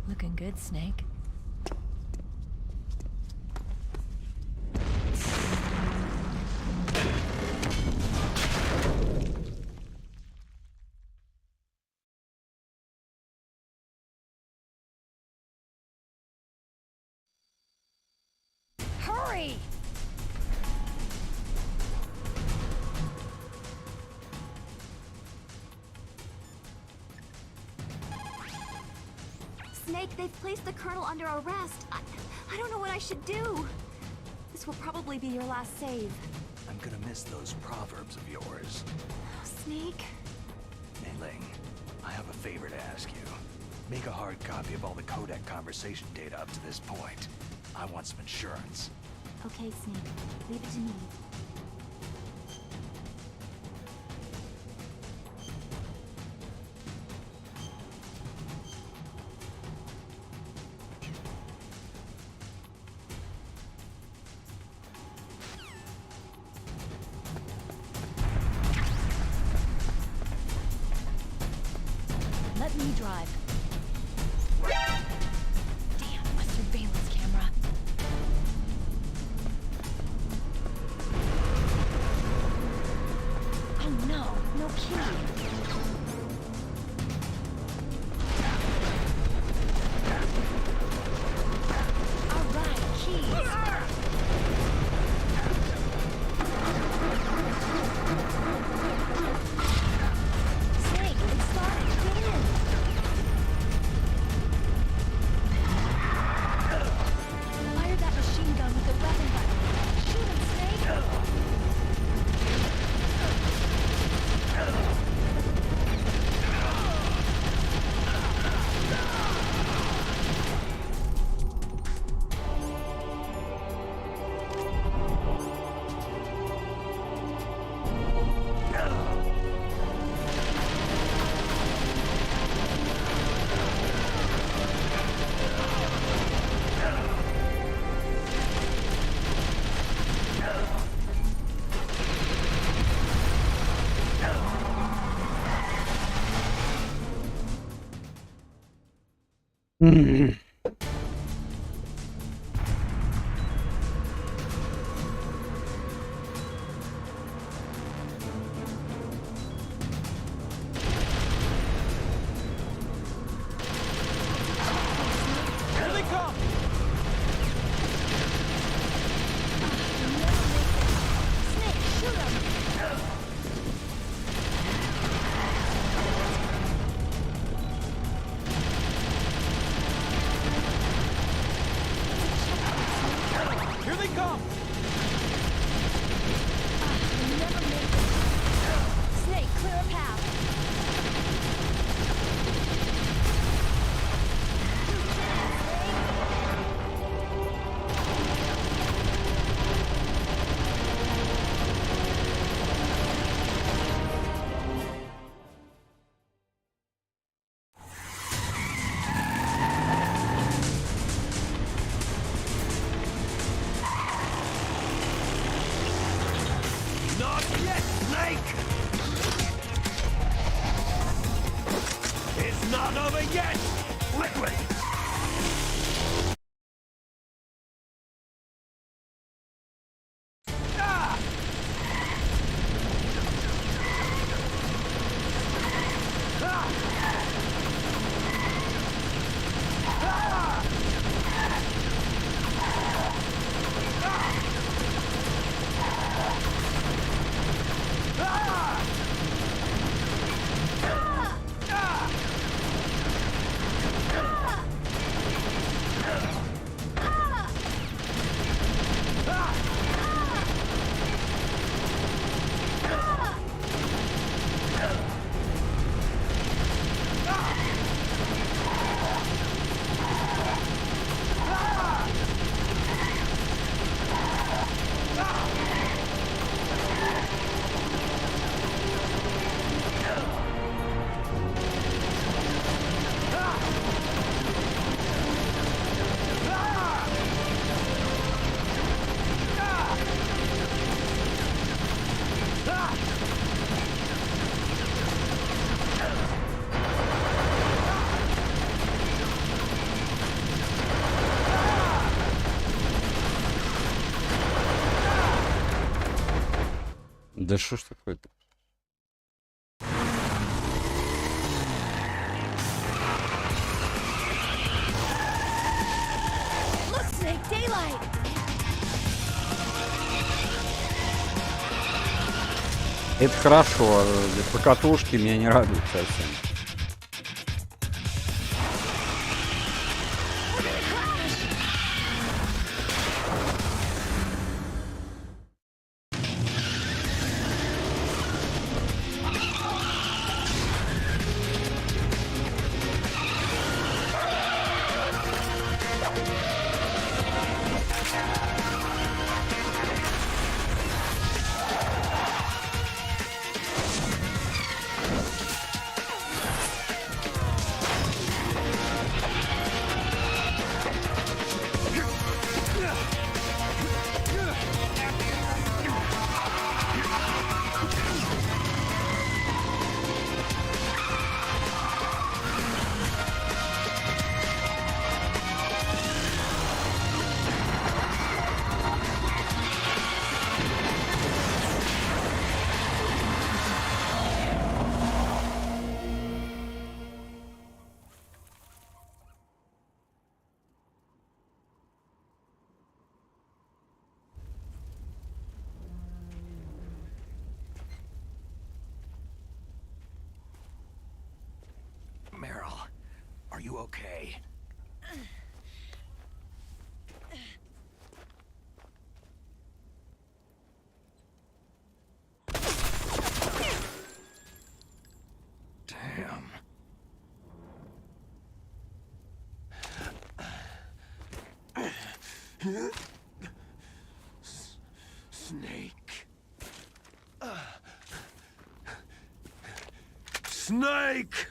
Speaker 11: Looking good, Snake. Hurry!
Speaker 10: Snake, they've placed the Colonel under arrest. I don't know what I should do. This will probably be your last save.
Speaker 3: I'm gonna miss those proverbs of yours.
Speaker 10: Snake?
Speaker 3: Mei-Ling, I have a favor to ask you. Make a hard copy of all the codec conversation data up to this point. I want some insurance.
Speaker 10: Okay, Snake. Leave it to me. USB drive. Damn, my surveillance camera. Oh no, no key.
Speaker 1: Да что ж такое-то? Это хорошо, а покатушки меня не радуют совсем.
Speaker 3: okay. Damn.
Speaker 5: Snake. Snake!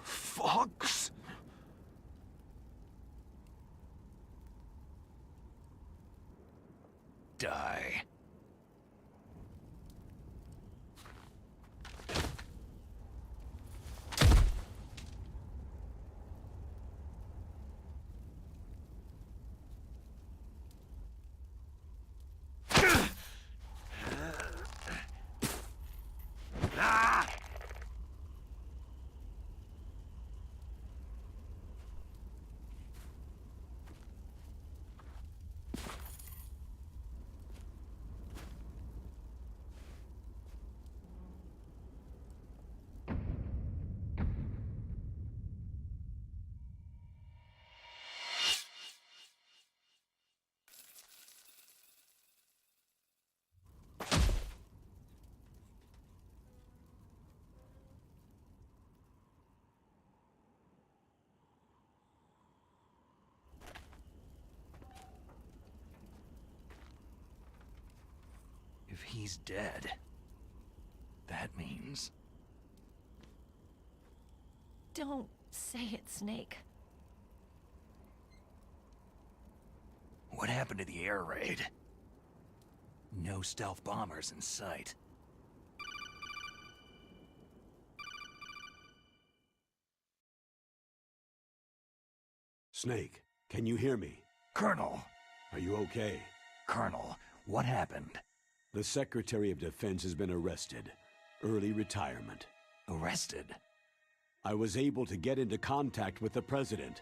Speaker 5: Fox?
Speaker 3: Die. If he's dead, that means...
Speaker 11: Don't say it, Snake.
Speaker 3: What happened to the air raid? No stealth bombers in sight.
Speaker 4: Snake, can you hear me?
Speaker 3: Colonel!
Speaker 4: Are you okay?
Speaker 3: Colonel, what happened?
Speaker 4: The Secretary of Defense has been arrested. Early retirement.
Speaker 3: Arrested?
Speaker 4: I was able to get into contact with the President.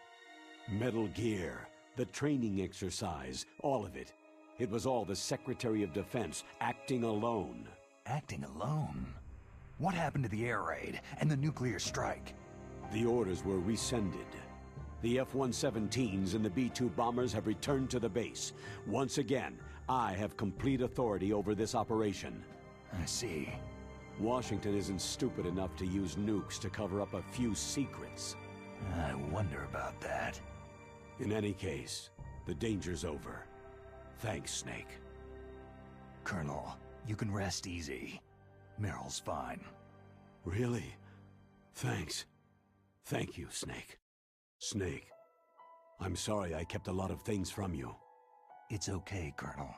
Speaker 4: Metal Gear, the training exercise, all of it. It was all the Secretary of Defense acting alone.
Speaker 3: Acting alone? What happened to the air raid and the nuclear strike?
Speaker 4: The orders were rescinded. The F-117s and the B-2 bombers have returned to the base. Once again, I have complete authority over this operation.
Speaker 3: I see.
Speaker 4: Washington isn't stupid enough to use nukes to cover up a few secrets.
Speaker 3: I wonder about that.
Speaker 4: In any case, the danger's over. Thanks, Snake.
Speaker 3: Colonel, you can rest easy. Meryl's fine.
Speaker 4: Really? Thanks. Thank you, Snake. Snake, I'm sorry I kept a lot of things from you.
Speaker 3: It's okay, Colonel.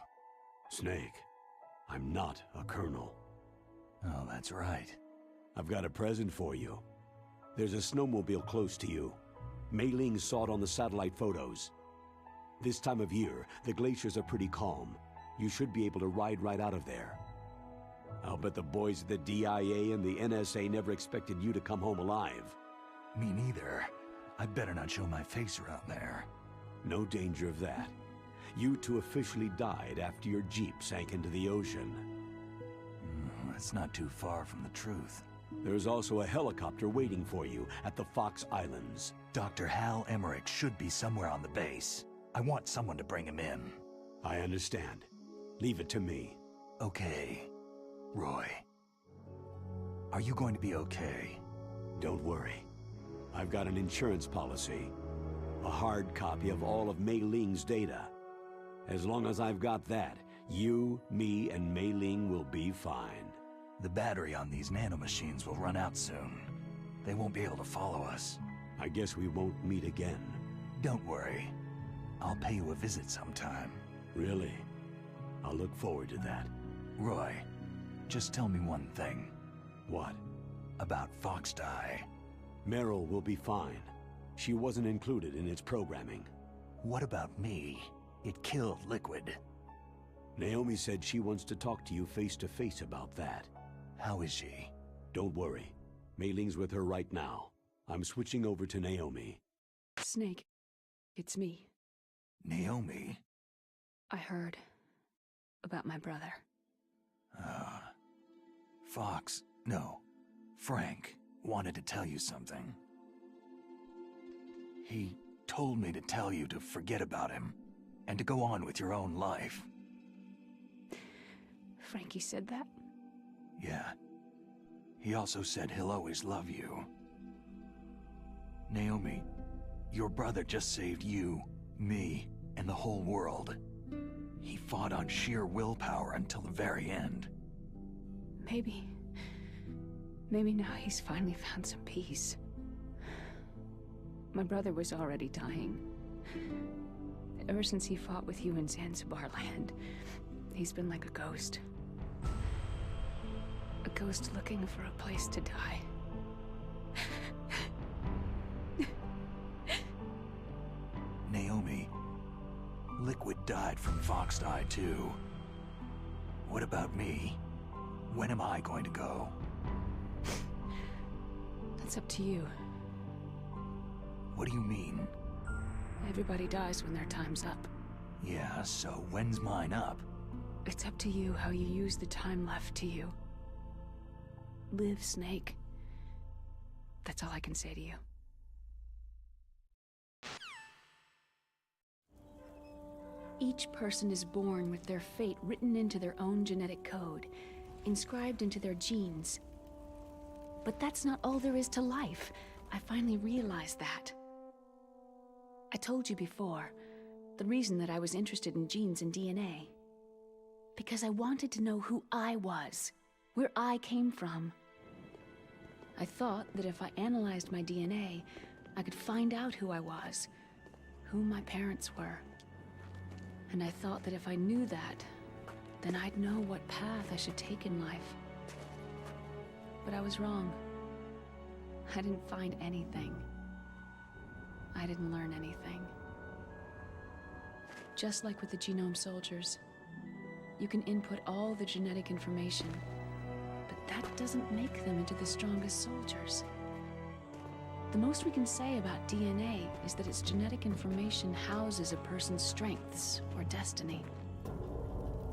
Speaker 4: Snake, I'm not a colonel.
Speaker 3: Oh, that's right.
Speaker 4: I've got a present for you. There's a snowmobile close to you. Mei Ling saw it on the satellite photos. This time of year, the glaciers are pretty calm. You should be able to ride right out of there. I'll bet the boys at the DIA and the NSA never expected you to come home alive.
Speaker 3: Me neither. I'd better not show my face around there.
Speaker 4: No danger of that. You two officially died after your Jeep sank into the ocean.
Speaker 3: That's not too far from the truth.
Speaker 4: There's also a helicopter waiting for you at the Fox Islands.
Speaker 3: Dr. Hal Emmerich should be somewhere on the base. I want someone to bring him in.
Speaker 4: I understand. Leave it to me.
Speaker 3: Okay. Roy. Are you going to be okay?
Speaker 4: Don't worry. I've got an insurance policy. A hard copy of all of Mei Ling's data. As long as I've got that, you, me, and Mei Ling will be fine.
Speaker 3: The battery on these nanomachines will run out soon. They won't be able to follow us.
Speaker 4: I guess we won't meet again.
Speaker 3: Don't worry. I'll pay you a visit sometime.
Speaker 4: Really? I'll look forward to that.
Speaker 3: Roy, just tell me one thing.
Speaker 4: What?
Speaker 3: About Fox Die.
Speaker 4: Meryl will be fine. She wasn't included in its programming.
Speaker 3: What about me? It killed Liquid.
Speaker 4: Naomi said she wants to talk to you face-to-face about that.
Speaker 3: How is she?
Speaker 4: Don't worry. Mei Ling's with her right now. I'm switching over to Naomi.
Speaker 9: Snake, it's me.
Speaker 3: Naomi?
Speaker 9: I heard about my brother.
Speaker 3: Fox, no, Frank wanted to tell you something. He told me to tell you to forget about him and to go on with your own life.
Speaker 9: Frankie said that?
Speaker 3: Yeah. He also said he'll always love you. Naomi, your brother just saved you, me, and the whole world. He fought on sheer willpower until the very end.
Speaker 9: Maybe now he's finally found some peace. My brother was already dying. Ever since he fought with you in Zanzibar land, he's been like a ghost. A ghost looking for a place to die.
Speaker 3: Naomi, Liquid died from Fox Eye too. What about me? When am I going to go?
Speaker 9: That's up to you.
Speaker 3: What do you mean?
Speaker 9: Everybody dies when their time's up.
Speaker 3: Yeah, so when's mine up?
Speaker 9: It's up to you how you use the time left to you. Live, Snake. That's all I can say to you. Each person is born with their fate written into their own genetic code, inscribed into their genes. But that's not all there is to life. I finally realized that. I told you before, the reason that I was interested in genes and DNA. Because I wanted to know who I was, where I came from. I thought that if I analyzed my DNA, I could find out who I was, who my parents were. And I thought that if I knew that, then I'd know what path I should take in life. But I was wrong. I didn't find anything. I didn't learn anything. Just like with the genome soldiers, you can input all the genetic information, but that doesn't make them into the strongest soldiers. The most we can say about DNA is that its genetic information houses a person's strengths or destiny.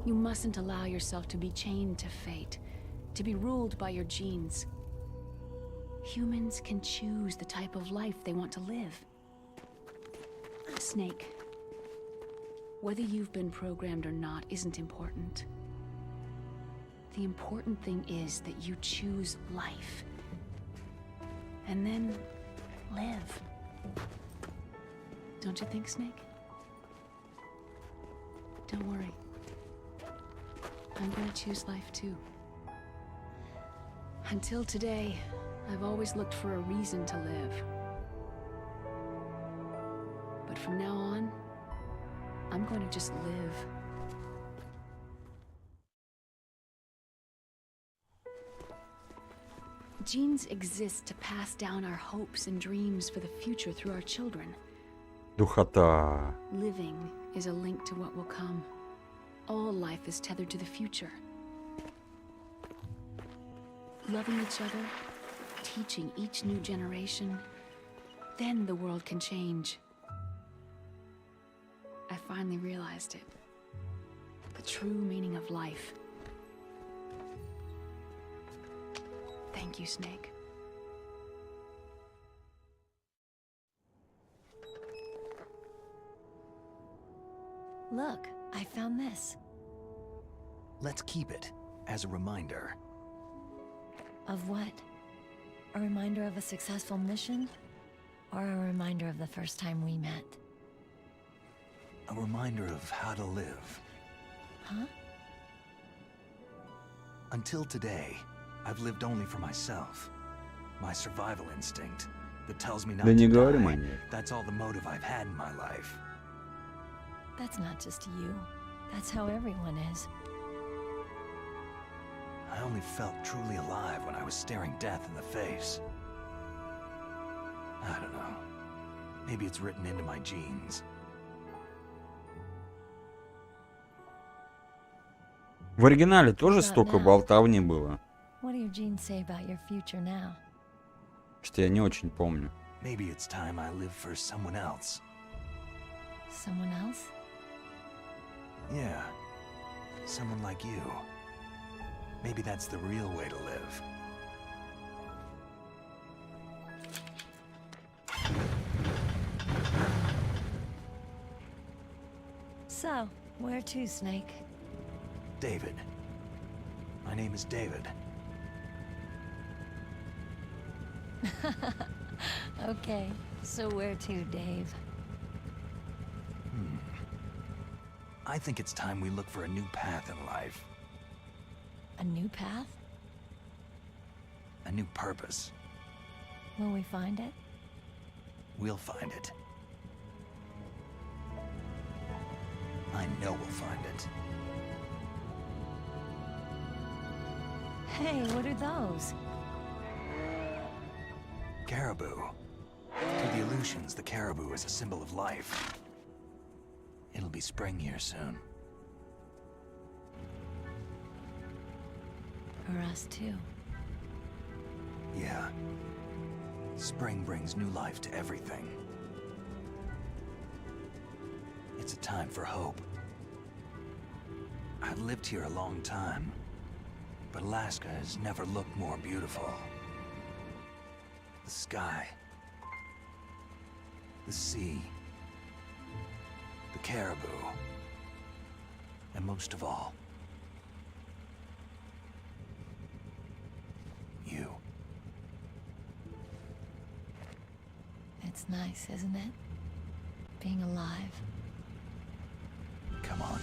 Speaker 9: You mustn't allow yourself to be chained to fate, to be ruled by your genes. Humans can choose the type of life they want to live. Snake, whether you've been programmed or not isn't important. The important thing is that you choose life. And then live. Don't you think, Snake? Don't worry. I'm gonna choose life too. Until today, I've always looked for a reason to live. But from now on, I'm going to just live. Genes exist to pass down our hopes and dreams for the future through our children.
Speaker 1: Духота.
Speaker 9: Living is a link to what will come. All life is tethered to the future. Loving each other, teaching each new generation, then the world can change. I finally realized it. The true meaning of life. Thank you, Snake.
Speaker 11: Look, I found this.
Speaker 3: Let's keep it as a reminder.
Speaker 11: Of what? A reminder of a successful mission? Or a reminder of the first time we met?
Speaker 3: A reminder of how to live.
Speaker 11: Huh?
Speaker 3: Until today, I've lived only for myself. My survival instinct that tells me not
Speaker 1: Да
Speaker 3: to
Speaker 1: не говори,
Speaker 3: die.
Speaker 1: маньяк.
Speaker 3: That's all the motive I've had in my life.
Speaker 11: That's not just you. That's how everyone is.
Speaker 3: I only felt truly alive when I was staring death in the face. I don't know. Maybe it's written into my genes.
Speaker 1: В оригинале тоже столько болтовни было,
Speaker 11: What do your genes say about your future now?
Speaker 1: что я не очень помню.
Speaker 3: Maybe it's time I live for someone else.
Speaker 11: Someone else?
Speaker 3: Yeah. Someone like you. Maybe that's the real way to live.
Speaker 11: So, where to, Snake?
Speaker 3: David. My name is David.
Speaker 11: Okay, so where to, Dave?
Speaker 3: I think it's time we look for a new path in life.
Speaker 11: A new path?
Speaker 3: A new purpose.
Speaker 11: Will we find it?
Speaker 3: We'll find it. I know we'll find it.
Speaker 11: Hey, what are those?
Speaker 3: Caribou. To the Aleutians, the caribou is a symbol of life. It'll be spring here soon.
Speaker 11: For us, too.
Speaker 3: Yeah. Spring brings new life to everything. It's a time for hope. I've lived here a long time, but Alaska has never looked more beautiful. The sky, the sea, the caribou, and most of all, you.
Speaker 11: It's nice, isn't it? Being alive.
Speaker 3: Come on.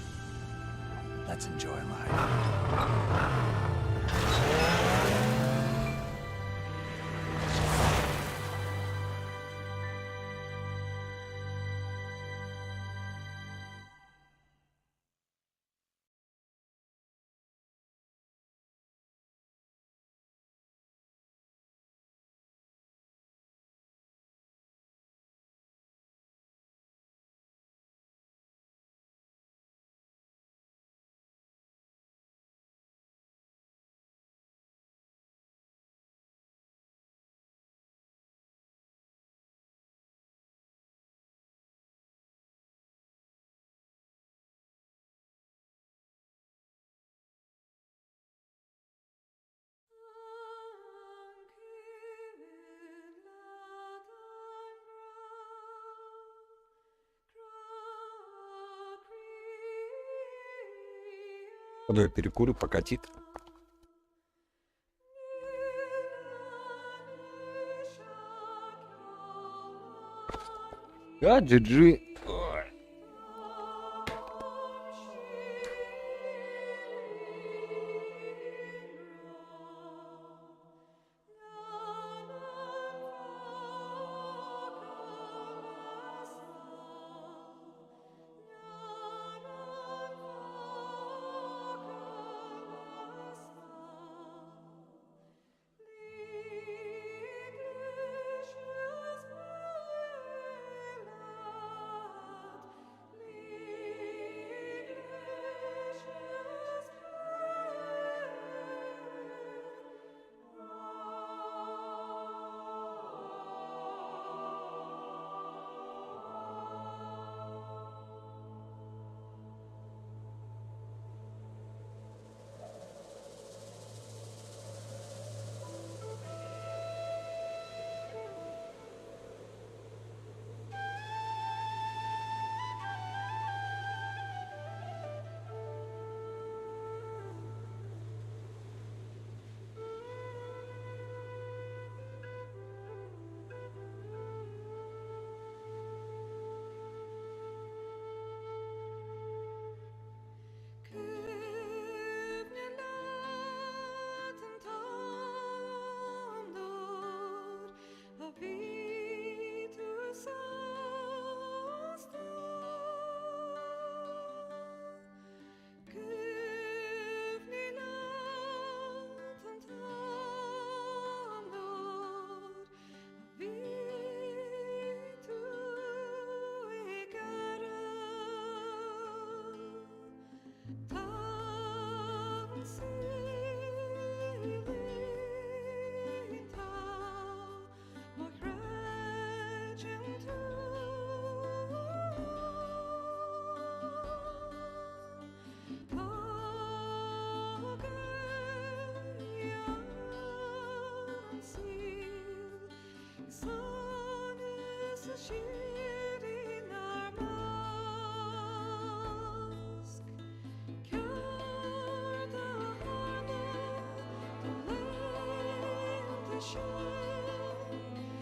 Speaker 3: Let's enjoy life.
Speaker 1: Куда я перекурю, покатит. GG.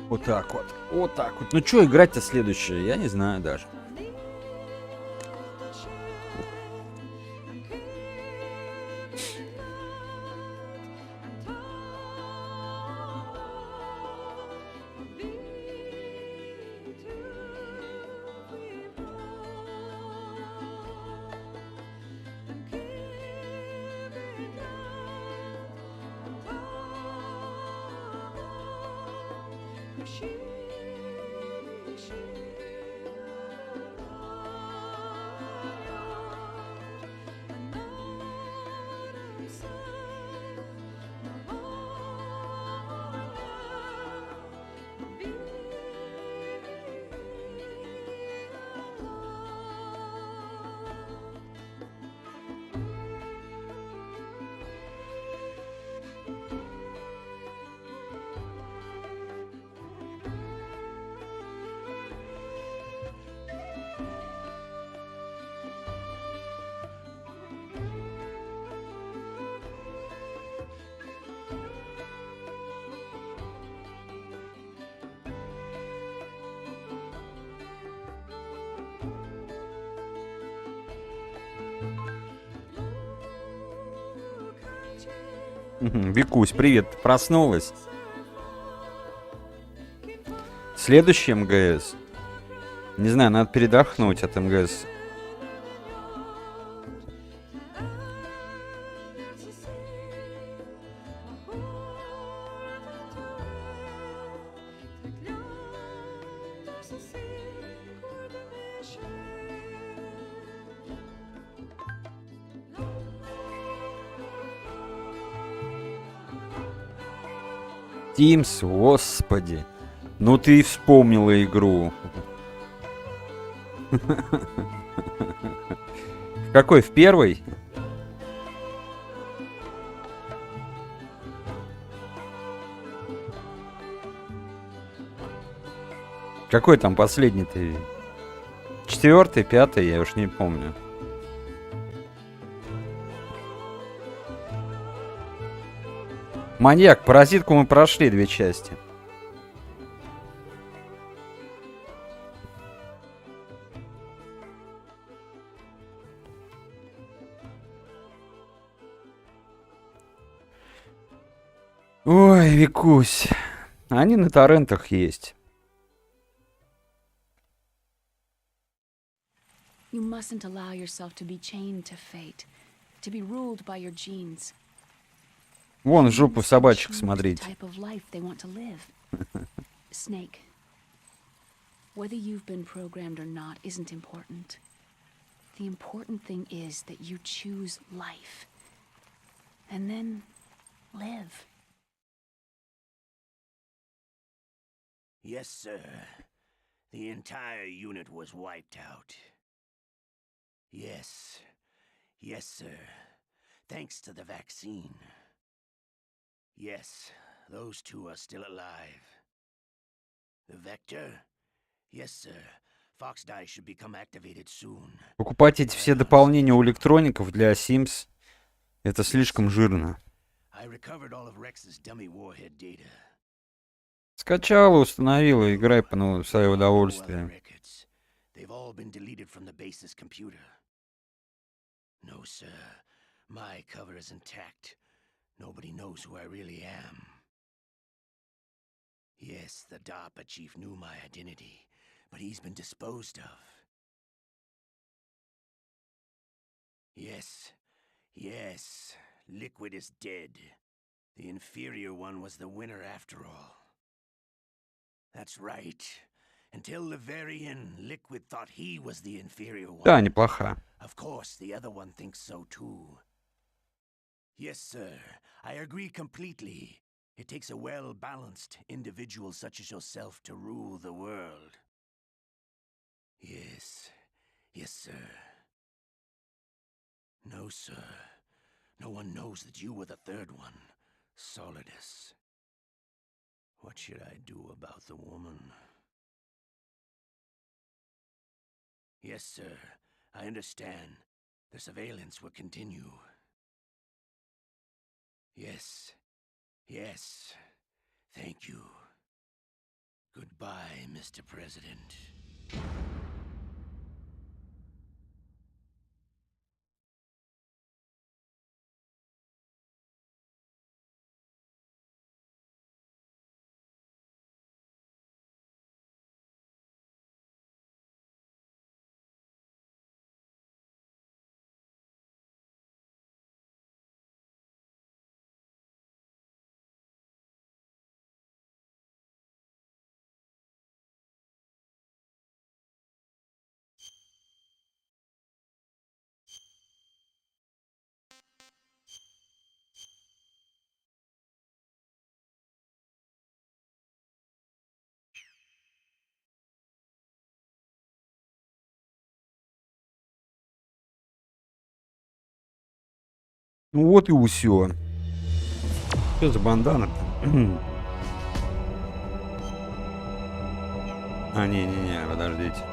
Speaker 1: Вот так вот. Вот так вот. Ну что играть-то следующее? Я не знаю даже. Викусь, привет, проснулась. Следующий МГС. Не знаю, надо передохнуть от МГС. Тимс, господи. Ну ты и вспомнила игру. В какой? В первой? Какой там последний ты? Четвертый, пятый, я уж не помню. Маньяк, паразитку мы прошли 2 части. Ой, Викусь. Они на торрентах есть.
Speaker 9: You mustn't allow yourself to be chained to fate, to be ruled by your genes.
Speaker 1: Вон в жопу собачек смотрите.
Speaker 9: Snake, whether you've been programmed or not isn't important. The important thing is that you choose life. And then live.
Speaker 5: Yes, sir. The entire unit was wiped out. Yes. Yes, sir. Thanks to the vaccine. Yes, those 2 are still alive. The vector? Yes, sir. Fox Die should become activated soon.
Speaker 1: Покупать эти все дополнения у электроников для Sims — это слишком жирно.
Speaker 5: I recovered all of Rex's dummy warhead data.
Speaker 1: Скачала, установила, играй в свое удовольствие.
Speaker 5: They've all been deleted from the base's computer. No, sir. My cover is intact. Nobody knows who I really am. Yes, the DARPA chief knew my identity, but he's been disposed of. Yes, yes, Liquid is dead. The inferior one was the winner after all. That's right. Until the very end, Liquid thought he was the inferior one.
Speaker 1: Да, неплоха.
Speaker 5: Of course, the other one thinks so too. Yes, sir. I agree completely. It takes a well-balanced individual such as yourself to rule the world. Yes. Yes, sir. No, sir. No one knows that you were the third one, Solidus. What should I do about the woman? Yes, sir. I understand. The surveillance will continue. Yes. Yes. Thank you. Goodbye, Mr. President.
Speaker 1: Ну вот и усё. Что за бандана-то? А, не-не-не, подождите.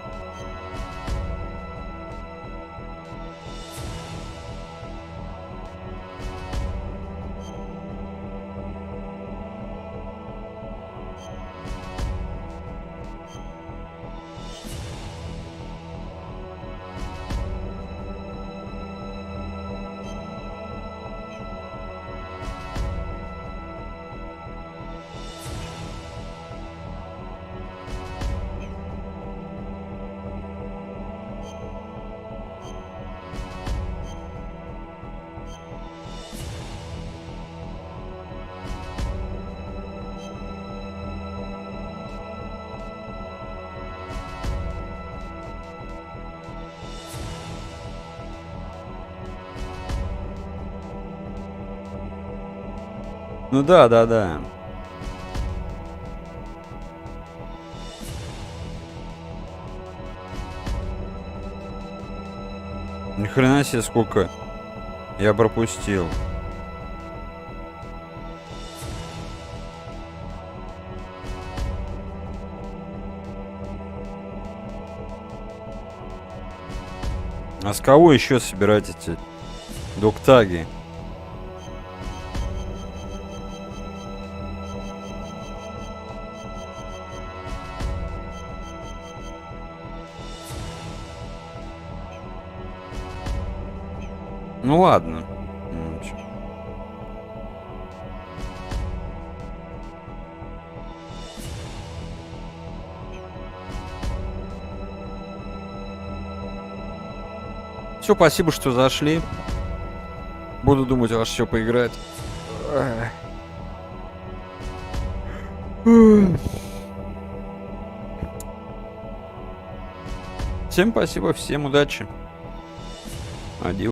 Speaker 1: Ну да. Ни хрена себе, сколько я пропустил. А с кого еще собирать эти доктаги? Ну ладно. Все, спасибо, что зашли. Буду думать, во что поиграть. Всем спасибо, всем удачи. Адио.